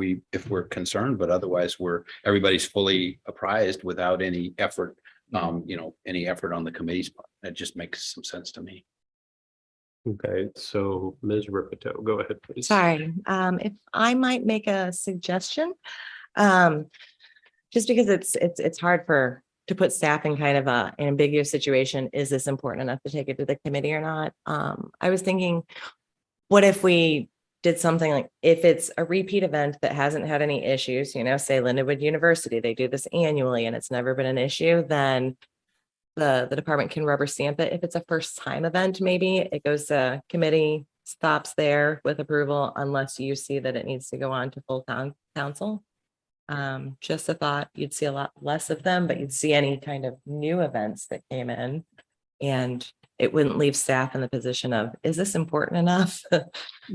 we're concerned, but otherwise everybody's fully apprised without any effort, any effort on the committee's part. That just makes some sense to me. Okay, so Ms. Ripito, go ahead, please. Sorry, if I might make a suggestion, just because it's hard to put staff in kind of an ambiguous situation. Is this important enough to take it to the committee or not? I was thinking, what if we did something like, if it's a repeat event that hasn't had any issues, you know, say Lindenwood University, they do this annually and it's never been an issue, then the department can rubber stamp it. If it's a first time event, maybe it goes to committee, stops there with approval, unless you see that it needs to go on to full council. Just a thought, you'd see a lot less of them, but you'd see any kind of new events that came in, and it wouldn't leave staff in the position of, is this important enough?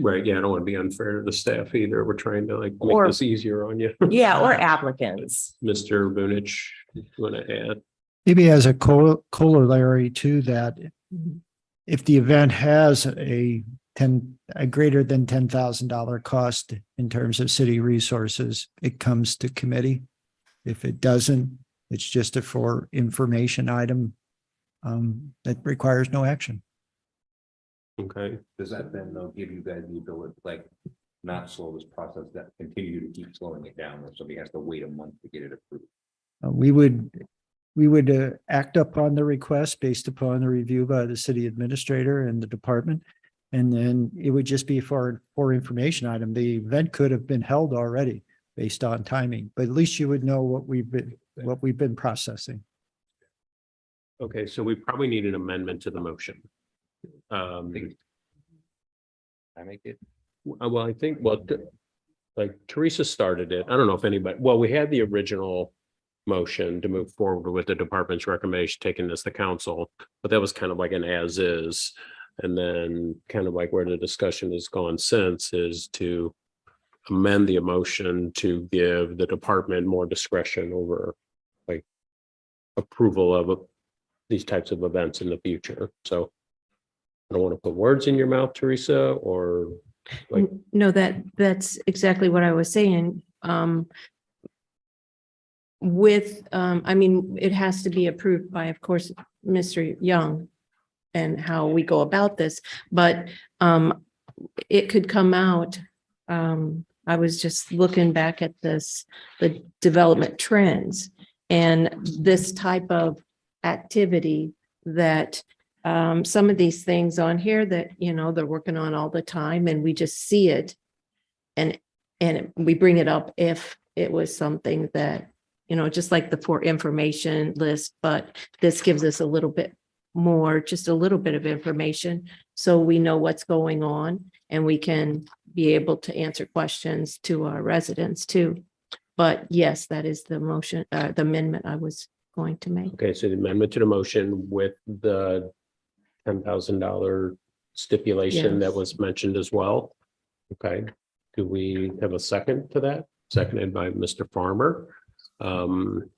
Right, yeah, I don't want to be unfair to the staff either. We're trying to like make Or- this easier on you. Yeah, or applicants. Mr. Bunich, you want to add? Maybe as a corollary to that, if the event has a greater than $10,000 cost in terms of city resources, it comes to committee. If it doesn't, it's just a for information item that requires no action. Okay, Does that then though give you guys the ability, like, not slow this process, that continue to keep slowing it down, or somebody has to wait a month to get it approved? We would act upon the request based upon the review by the city administrator and the department. And then it would just be for information item. The event could have been held already based on timing, but at least you would know what we've been processing. okay, so we probably need an amendment to the motion. I make it. Well, I think, like Teresa started it. I don't know if anybody, well, we had the original motion to move forward with the department's recommendation, taking this to council, but that was kind of like an as is. And then kind of like where the discussion has gone since is to amend the motion to give the department more discretion over approval of these types of events in the future. So I don't want to put words in your mouth, Teresa, or like, No, that's exactly what I was saying. I mean, it has to be approved by, of course, Mr. Young and how we go about this, but it could come out. I was just looking back at the development trends and this type of activity that some of these things on here that, they're working on all the time and we just see it. And we bring it up if it was something that, just like the for information list, but this gives us a little bit more, just a little bit of information. So we know what's going on and we can be able to answer questions to our residents too. But yes, that is the motion, the amendment I was going to make. okay, so the amendment to the motion with the $10,000 stipulation that Yes. was mentioned as well. Okay, do we have a second to that? Seconded by Mr. Farmer.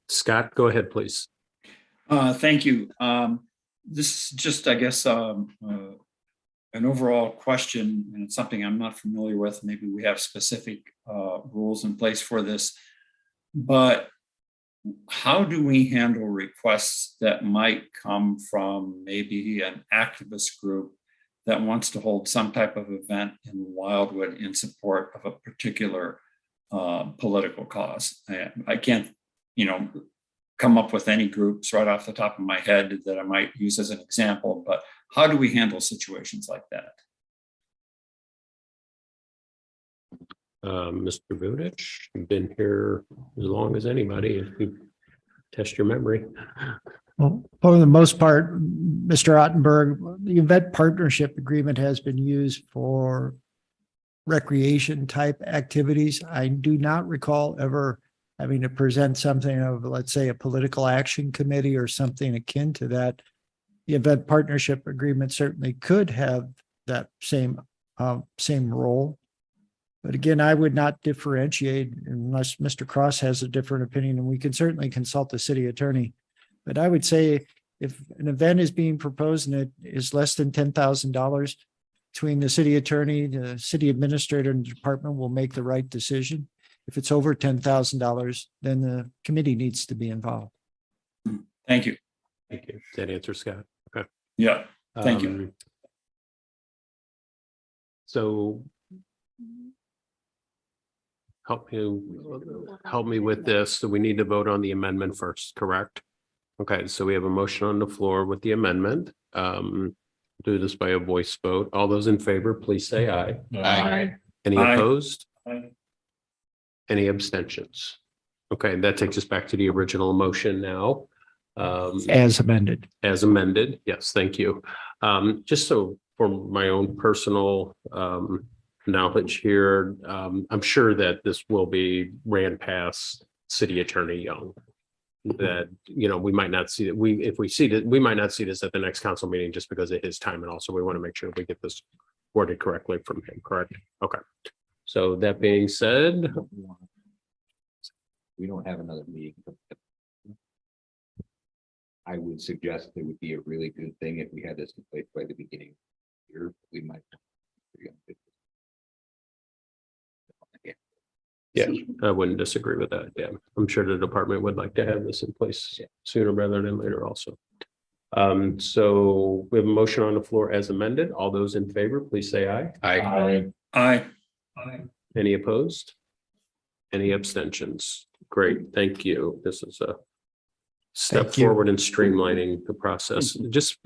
Scott, go ahead, please. Thank you. This is just, I guess, an overall question, and it's something I'm not familiar with. Maybe we have specific rules in place for this, but how do we handle requests that might come from maybe an activist group that wants to hold some type of event in Wildwood in support of a particular political cause? I can't, come up with any groups right off the top of my head that I might use as an example, but how do we handle situations like that? Mr. Vudich, you've been here as long as anybody, if you test your memory. Well, for the most part, Mr. Ottenberg, the event partnership agreement has been used for recreation type activities. I do not recall ever having to present something of, let's say, a political action committee or something akin to that. The event partnership agreement certainly could have that same role. But again, I would not differentiate unless Mr. Cross has a different opinion, and we can certainly consult the city attorney. But I would say if an event is being proposed and it is less than $10,000, between the city attorney, the city administrator, and the department will make the right decision. If it's over $10,000, then the committee needs to be involved. Thank you. Thank you. That answer, Scott. Okay. Yeah, thank you. So help me with this. So we need to vote on the amendment first, correct? Okay, so we have a motion on the floor with the amendment. Do this by a voice vote. All those in favor, please say aye. Aye. Any Aye. opposed? Aye. Any abstentions? Okay, that takes us back to the original motion now. As amended. As amended, yes, thank you. Just so for my own personal knowledge here, I'm sure that this will be ran past City Attorney Young. That, we might not see it. If we see that, we might not see this at the next council meeting just because of his time, and also we want to make sure we get this worded correctly from him, correct? Okay. So that being said, We don't have another meeting. I would suggest it would be a really good thing if we had this in place by the beginning of the year. We might. yeah, I wouldn't disagree with that. Yeah, I'm sure the department would like to have this in place sooner rather than later also. So we have a motion on the floor as amended. All those in favor, please say aye. Aye. Aye. Any opposed? Any abstentions? Great, thank you. This is a step Thank you. forward in streamlining the process. Just,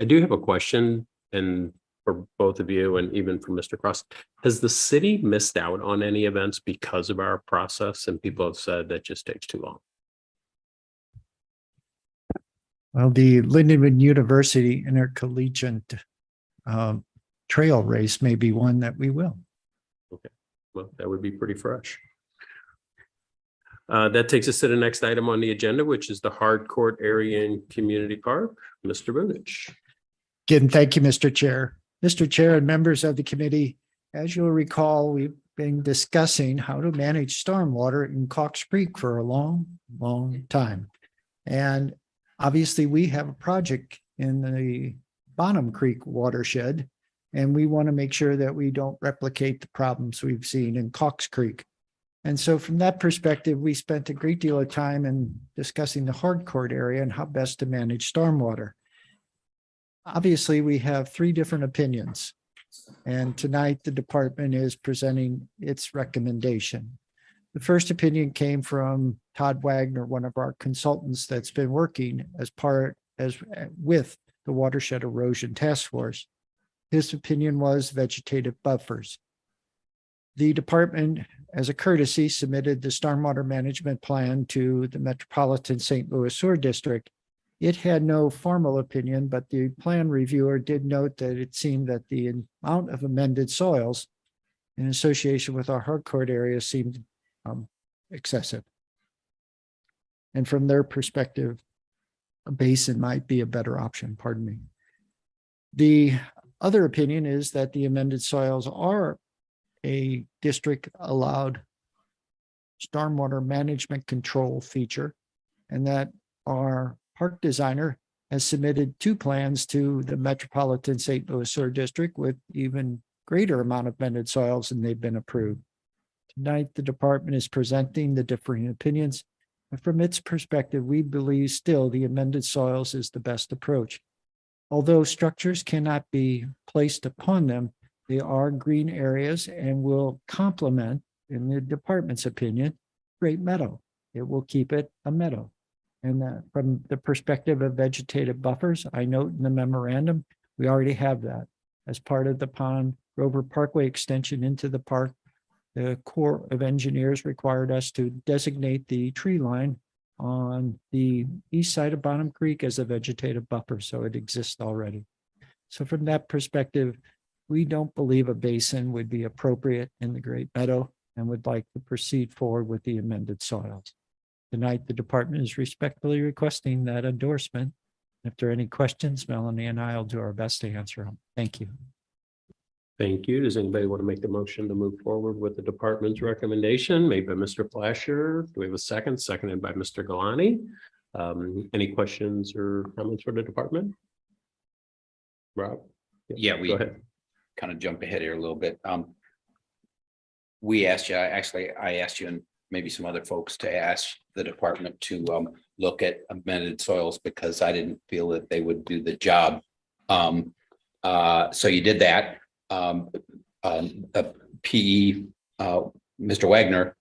I do have a question, and for both of you and even for Mr. Cross, has the city missed out on any events because of our process? And people have said that just takes too long. Well, the Lindenwood University Intercollegiate Trail Race may be one that we will. Well, that would be pretty fresh. That takes us to the next item on the agenda, which is the Hardcourt Area and Community Park. Mr. Vudich. Again, thank you, Mr. Chair. Mr. Chair and members of the committee, as you'll recall, we've been discussing how to manage stormwater in Cox Creek for a long time. And obviously we have a project in the Bonham Creek watershed, and we want to make sure that we don't replicate the problems we've seen in Cox Creek. And so from that perspective, we spent a great deal of time in discussing the Hardcourt area and how best to manage stormwater. Obviously, we have three different opinions, and tonight the department is presenting its recommendation. The first opinion came from Todd Wagner, one of our consultants that's been working with the Watershed Erosion Task Force. His opinion was vegetative buffers. The department, as a courtesy, submitted the stormwater management plan to the Metropolitan St. Louis Sewer District. It had no formal opinion, but the plan reviewer did note that it seemed that the amount of amended soils in association with our Hardcourt area seemed excessive. And from their perspective, a basin might be a better option, pardon me. The other opinion is that the amended soils are a district allowed stormwater management control feature, and that our park designer has submitted two plans to the Metropolitan St. Louis Sewer District with even greater amount of amended soils, and they've been approved. Tonight, the department is presenting the differing opinions. And from its perspective, we believe still the amended soils is the best approach. Although structures cannot be placed upon them, they are green areas and will complement, in the department's opinion, Great Meadow. It will keep it a meadow. And from the perspective of vegetative buffers, I note in the memorandum, we already have that. As part of the Pond Rover Parkway extension into the park, the Corps of Engineers required us to designate the tree line on the east side of Bonham Creek as a vegetative buffer, so it exists already. So from that perspective, we don't believe a basin would be appropriate in the Great Meadow and would like to proceed forward with the amended soils. Tonight, the department is respectfully requesting that endorsement. If there are any questions, Melanie and I will do our best to answer them. Thank you. Thank you. Does anybody want to make the motion to move forward with the department's recommendation made by Mr. Flasher? Do we have a second? Seconded by Mr. Galani. Any questions or comments for the department? Rob? Yeah, we Go ahead. kind of jump ahead here a little bit. We asked you, I asked you and maybe some other folks to ask the department to look at amended soils because I didn't feel that they would do the job. So you did that. PE, Mr. Wagner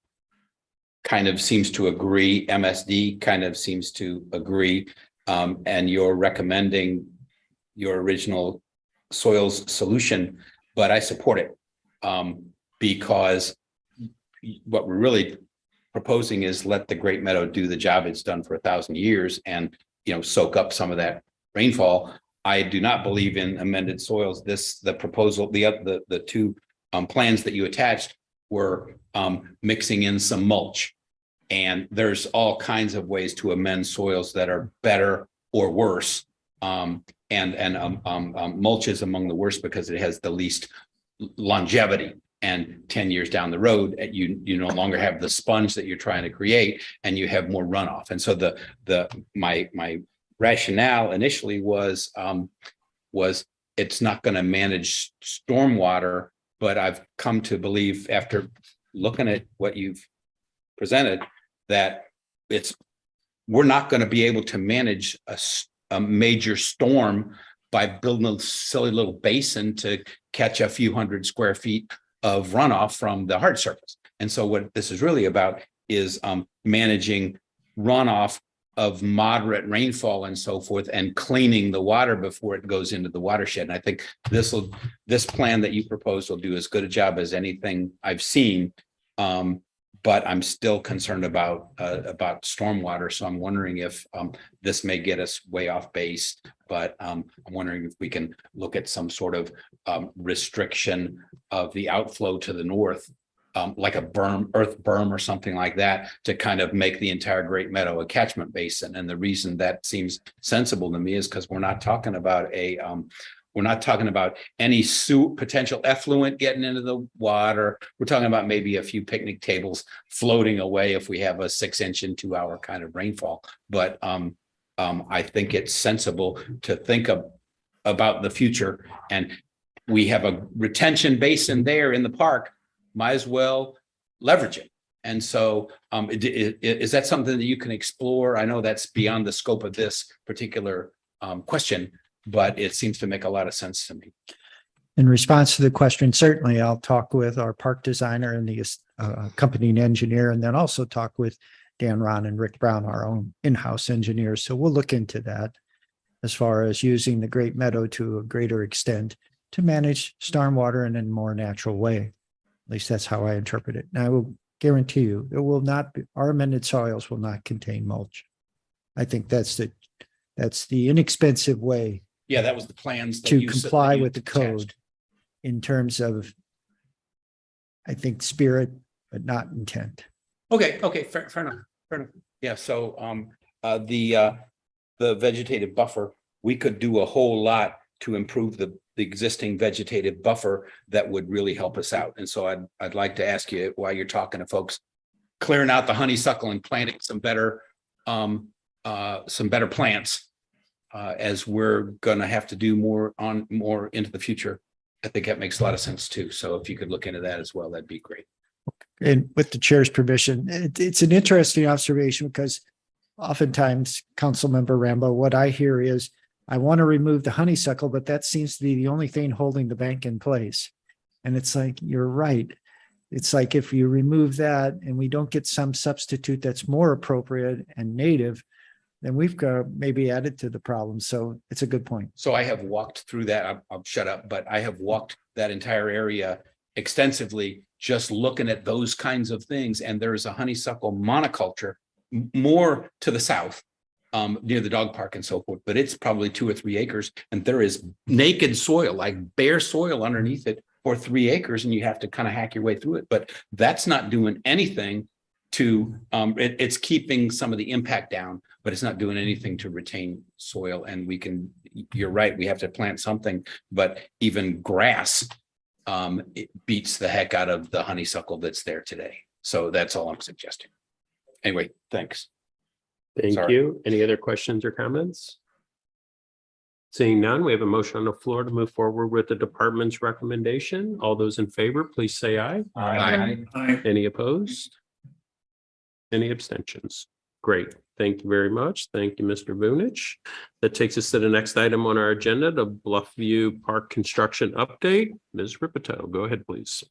kind of seems to agree. MSD kind of seems to agree. And you're recommending your original soils solution, but I support it because what we're really proposing is let the Great Meadow do the job it's done for 1,000 years and, soak up some of that rainfall. I do not believe in amended soils. The proposal, the two plans that you attached were mixing in some mulch. And there's all kinds of ways to amend soils that are better or worse. Mulch is among the worst because it has the least longevity. And 10 years down the road, you no longer have the sponge that you're trying to create, and you have more runoff. And so my rationale initially was it's not going to manage stormwater, but I've come to believe after looking at what you've presented that we're not going to be able to manage a major storm by building a silly little basin to catch a few hundred square feet of runoff from the hard surface. And so what this is really about is managing runoff of moderate rainfall and so forth and cleaning the water before it goes into the watershed. And I think this plan that you propose will do as good a job as anything I've seen. But I'm still concerned about stormwater. So I'm wondering if this may get us way off base, but I'm wondering if we can look at some sort of restriction of the outflow to the north, like a berm, earth berm or something like that, to kind of make the entire Great Meadow a catchment basin. And the reason that seems sensible to me is because we're not talking about any potential effluent getting into the water. We're talking about maybe a few picnic tables floating away if we have a 6-inch in 2 hour kind of rainfall. But I think it's sensible to think about the future, and we have a retention basin there in the park, might as well leverage it. And so is that something that you can explore? I know that's beyond the scope of this particular question, but it seems to make a lot of sense to me. In response to the question, certainly I'll talk with our park designer and the accompanying engineer, and then also talk with Dan Ron and Rick Brown, our own in-house engineers. So we'll look into that as far as using the Great Meadow to a greater extent to manage stormwater in a more natural way. At least that's how I interpret it. Now, I will guarantee you, it will not be, our amended soils will not contain mulch. I think that's the inexpensive way Yeah, that was the plans. that to you said that comply you with the attached. code in terms of, I think, spirit, but not intent. Okay, fair enough. Yeah, so the vegetative buffer, we could do a whole lot to improve the existing vegetative buffer that would really help us out. And so I'd like to ask you, while you're talking to folks, clearing out the honeysuckle and planting some better plants as we're gonna have to do more into the future. I think that makes a lot of sense too. So if you could look into that as well, that'd be great. And with the chair's permission, it's an interesting observation because oftentimes, Councilmember Rambo, what I hear is, I want to remove the honeysuckle, but that seems to be the only thing holding the bank in place. And it's like, you're right. It's like if you remove that and we don't get some substitute that's more appropriate and native, then we've got maybe added to the problem. So it's a good point. So I have walked through that. I'll shut up, but I have walked that entire area extensively, just looking at those kinds of things. And there's a honeysuckle monoculture more to the south, near the dog park and so forth, but it's probably 2 or 3 acres. And there is naked soil, like bare soil underneath it for 3 acres. And you have to kind of hack your way through it. But that's not doing anything to, it's keeping some of the impact down, but it's not doing anything to retain soil. And you're right, we have to plant something, but even grass, it beats the heck out of the honeysuckle that's there today. So that's all I'm suggesting. Anyway, thanks. Thank Sorry. you. Any other questions or comments? Seeing none, we have a motion on the floor to move forward with the department's recommendation. All those in favor, please say aye. Aye. Any opposed? Any abstentions? Great. Thank you very much. Thank you, Mr. Vunich. That takes us to the next item on our agenda, the Bluffview Park construction update. Ms. Ripito, go ahead, please.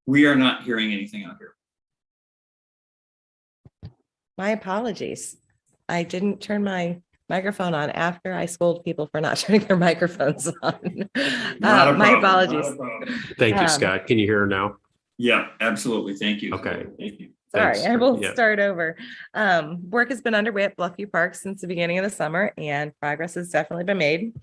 We are not hearing anything out here. My apologies. I didn't turn my microphone on after I scold people for not turning their microphones on. Not a My problem, not a apologies. problem. Thank you, Um, Scott. Can you hear her now? Yeah, absolutely. Thank you. Okay. Thank you. Sorry, Thanks I for- will yeah. start over. Work has been underway at Bluffview Park since the beginning of the summer and progress has definitely been made.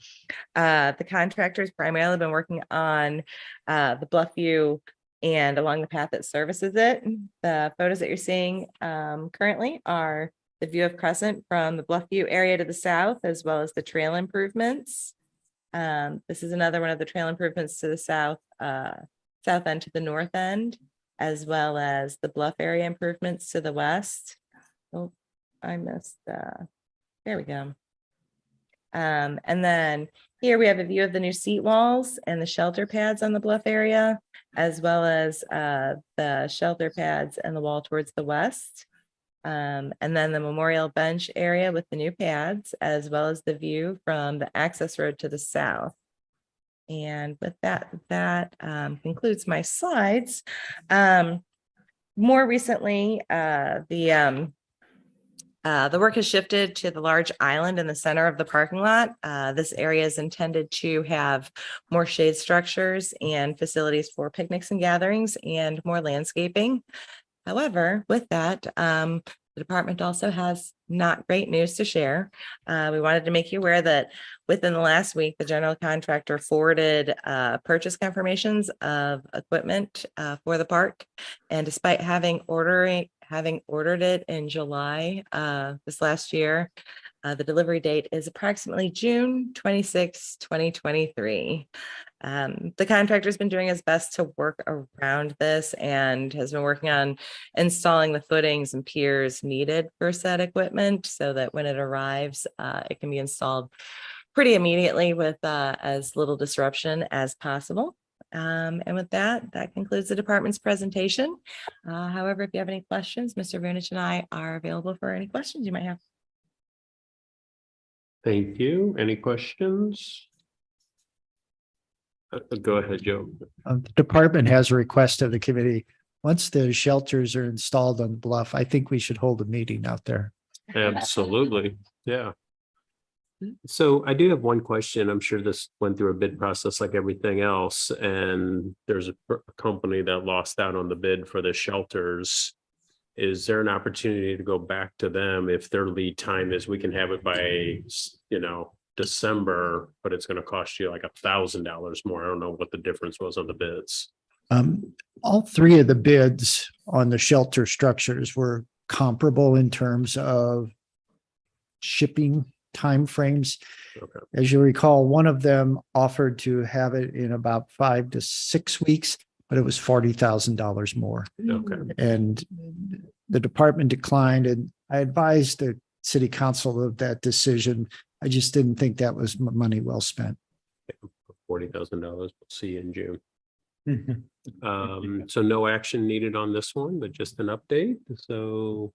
The contractor's primarily been working on the Bluffview and along the path that services it. The photos that you're seeing currently are the view of Crescent from the Bluffview area to the south, as well as the trail improvements. This is another one of the trail improvements to the south end to the north end, as well as the bluff area improvements to the west. Oh, I missed, there we go. And then here we have a view of the new seat walls and the shelter pads on the bluff area, as well as the shelter pads and the wall towards the west. And then the memorial bench area with the new pads, as well as the view from the access road to the south. And with that concludes my slides. More recently, the work has shifted to the large island in the center of the parking lot. This area is intended to have more shade structures and facilities for picnics and gatherings and more landscaping. However, with that, the department also has not great news to share. We wanted to make you aware that within the last week, the general contractor forwarded purchase confirmations of equipment for the park. And despite having ordered it in July this last year, the delivery date is approximately June 26, 2023. The contractor's been doing his best to work around this and has been working on installing the footings and piers needed for said equipment so that when it arrives, it can be installed pretty immediately with as little disruption as possible. And with that concludes the department's presentation. However, if you have any questions, Mr. Vunich and I are available for any questions you might have. Thank you. Any questions? Go ahead, Joe. The department has a request of the committee. Once the shelters are installed on the bluff, I think we should hold a meeting out there. Absolutely. Yeah. So I do have one question. I'm sure this went through a bid process like everything else, and there's a company that lost out on the bid for the shelters. Is there an opportunity to go back to them if their lead time is we can have it by, December, but it's going to cost you like $1,000 more? I don't know what the difference was on the bids. All three of the bids on the shelter structures were comparable in terms of shipping timeframes. Okay. As you recall, one of them offered to have it in about 5 to 6 weeks, but it was $40,000 more. Okay. And the department declined, and I advised the city council of that decision. I just didn't think that was money well spent. $40,000. We'll see you in June. So no action needed on this one, but just an update. So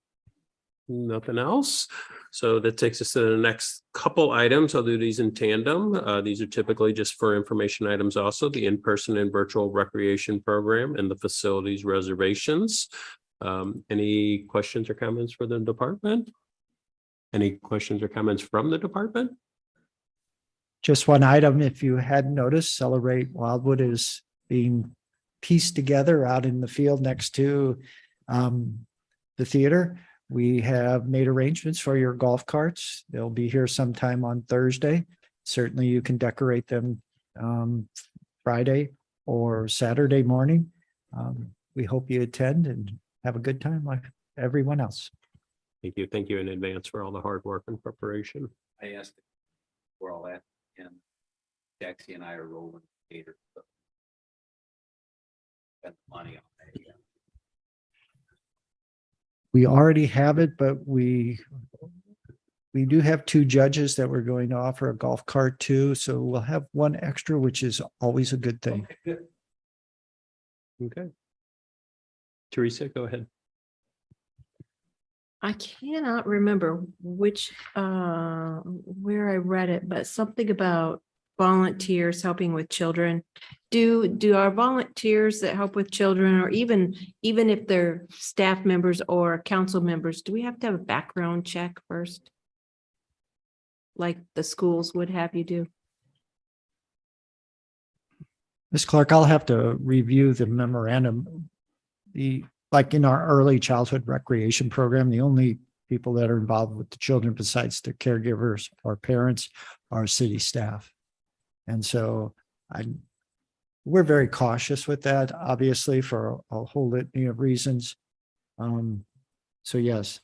nothing else. So that takes us to the next couple items. I'll do these in tandem. These are typically just for information items also, the in-person and virtual recreation program and the facilities reservations. Any questions or comments for the department? Any questions or comments from the department? Just one item, if you hadn't noticed, Celebrate Wildwood is being pieced together out in the field next to the theater. We have made arrangements for your golf carts. They'll be here sometime on Thursday. Certainly you can decorate them Friday or Saturday morning. We hope you attend and have a good time like everyone else. Thank you. Thank you in advance for all the hard work and preparation. I asked where all that, and Jaxie and I are rolling cater. Spend money on that. Yeah. We already have it, but we do have 2 judges that we're going to offer a golf cart to. So we'll have one extra, which is always a good thing. Okay, good. Okay. Teresa, go ahead. I cannot remember which, where I read it, but something about volunteers helping with children. Do our volunteers that help with children, or even if they're staff members or council members, do we have to have a background check first? Like the schools would have you do? Ms. Clark, I'll have to review the memorandum. Like in our early childhood recreation program, the only people that are involved with the children besides the caregivers or parents are city staff. And so we're very cautious with that, obviously, for a whole litany of reasons. So yes,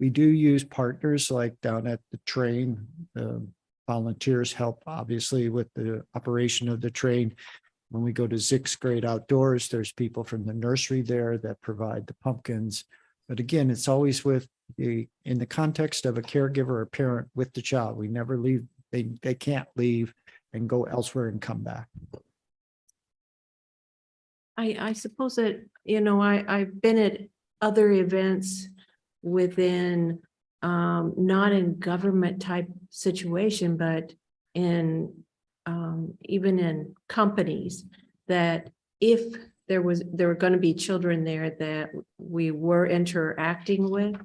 we do use partners like down at the train. The volunteers help obviously with the operation of the train. When we go to 6th grade outdoors, there's people from the nursery there that provide the pumpkins. But again, it's always in the context of a caregiver or parent with the child. We never leave. They can't leave and go elsewhere and come back. I suppose that, I've been at other events within, not in government type situation, but in even in companies, that if there were going to be children there that we were interacting with,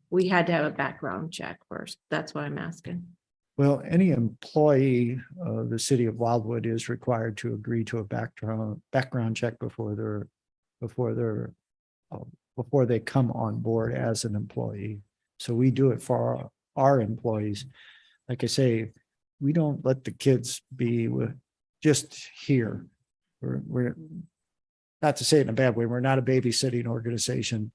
we had to have a background check first. That's what I'm asking. Well, any employee of the city of Wildwood is required to agree to a background check before they come on board as an employee. So we do it for our employees. Like I say, we don't let the kids be just here. We're not to say it in a bad way, we're not a babysitting organization.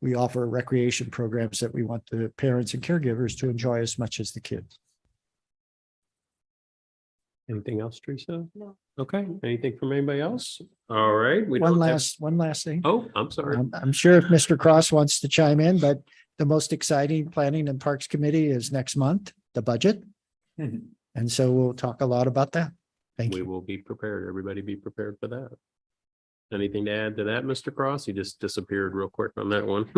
We offer recreation programs that we want the parents and caregivers to enjoy as much as the kids. Anything else, Teresa? No. Okay, anything from anybody else? All right. we One don't have- last thing. Oh, I'm sorry. I'm sure if Mr. Cross wants to chime in, but the most exciting Planning and Parks Committee is next month, the budget. And so we'll talk a lot about that. Thank We you. will be prepared. Everybody be prepared for that. Anything to add to that, Mr. Cross? You just disappeared real quick on that one.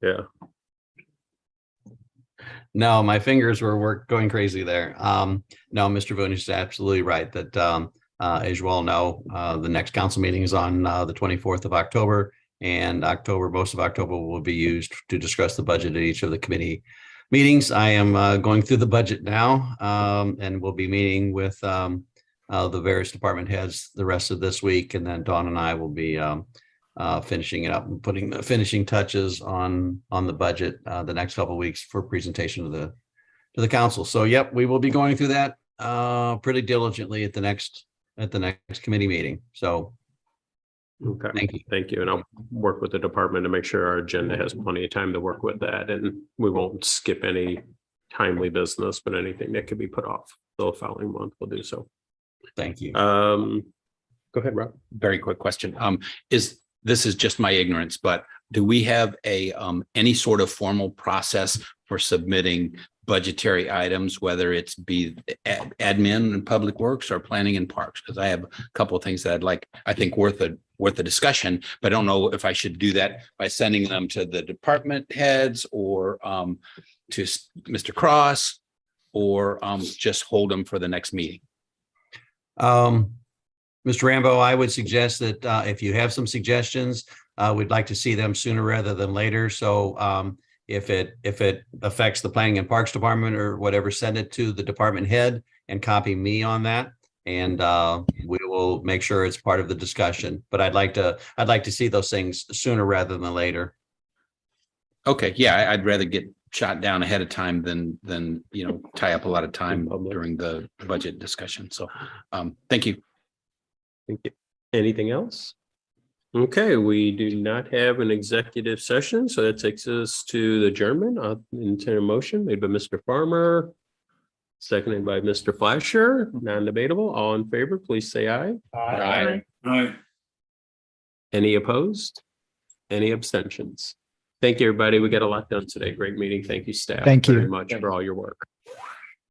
Yeah, No, my fingers were going crazy there. No, Mr. Voonish is absolutely right that, as you all know, the next council meeting is on the 24th of October, and most of October will be used to discuss the budget at each of the committee meetings. I am going through the budget now, and we'll be meeting with the various department heads the rest of this week, and then Dawn and I will be finishing it up and putting the finishing touches on the budget the next couple of weeks for presentation to the council. So yep, we will be going through that pretty diligently at the next committee meeting. So okay. thank you. Thank you. And I'll work with the department to make sure our agenda has plenty of time to work with that, and we won't skip any timely business, but anything that could be put off the following month, we'll do so. Thank you. Go ahead, Rob. Very quick question. This is just my ignorance, but do we have any sort of formal process for submitting budgetary items, whether it's be admin and public works or planning and parks? Because I have a couple of things that I think worth a discussion, but I don't know if I should do that by sending them to the department heads or to Mr. Cross, or just hold them for the next meeting. Mr. Rambo, I would suggest that if you have some suggestions, we'd like to see them sooner rather than later. So if it affects the Planning and Parks Department or whatever, send it to the department head and copy me on that. And we will make sure it's part of the discussion. But I'd like to see those things sooner rather than later. Okay, yeah, I'd rather get shot down ahead of time than tie up a lot of time during the budget discussion. So thank you. Thank you. Anything else? Okay, we do not have an executive session, so that takes us to the adjournment. Into a motion made by Mr. Farmer, seconded by Mr. Fleischer, non-debatable. All in favor, please say aye. Aye. Right. Any opposed? Any abstentions? Thank you, everybody. We got a lot done today. Great meeting. Thank you, staff. Thank you. Very much for all your work.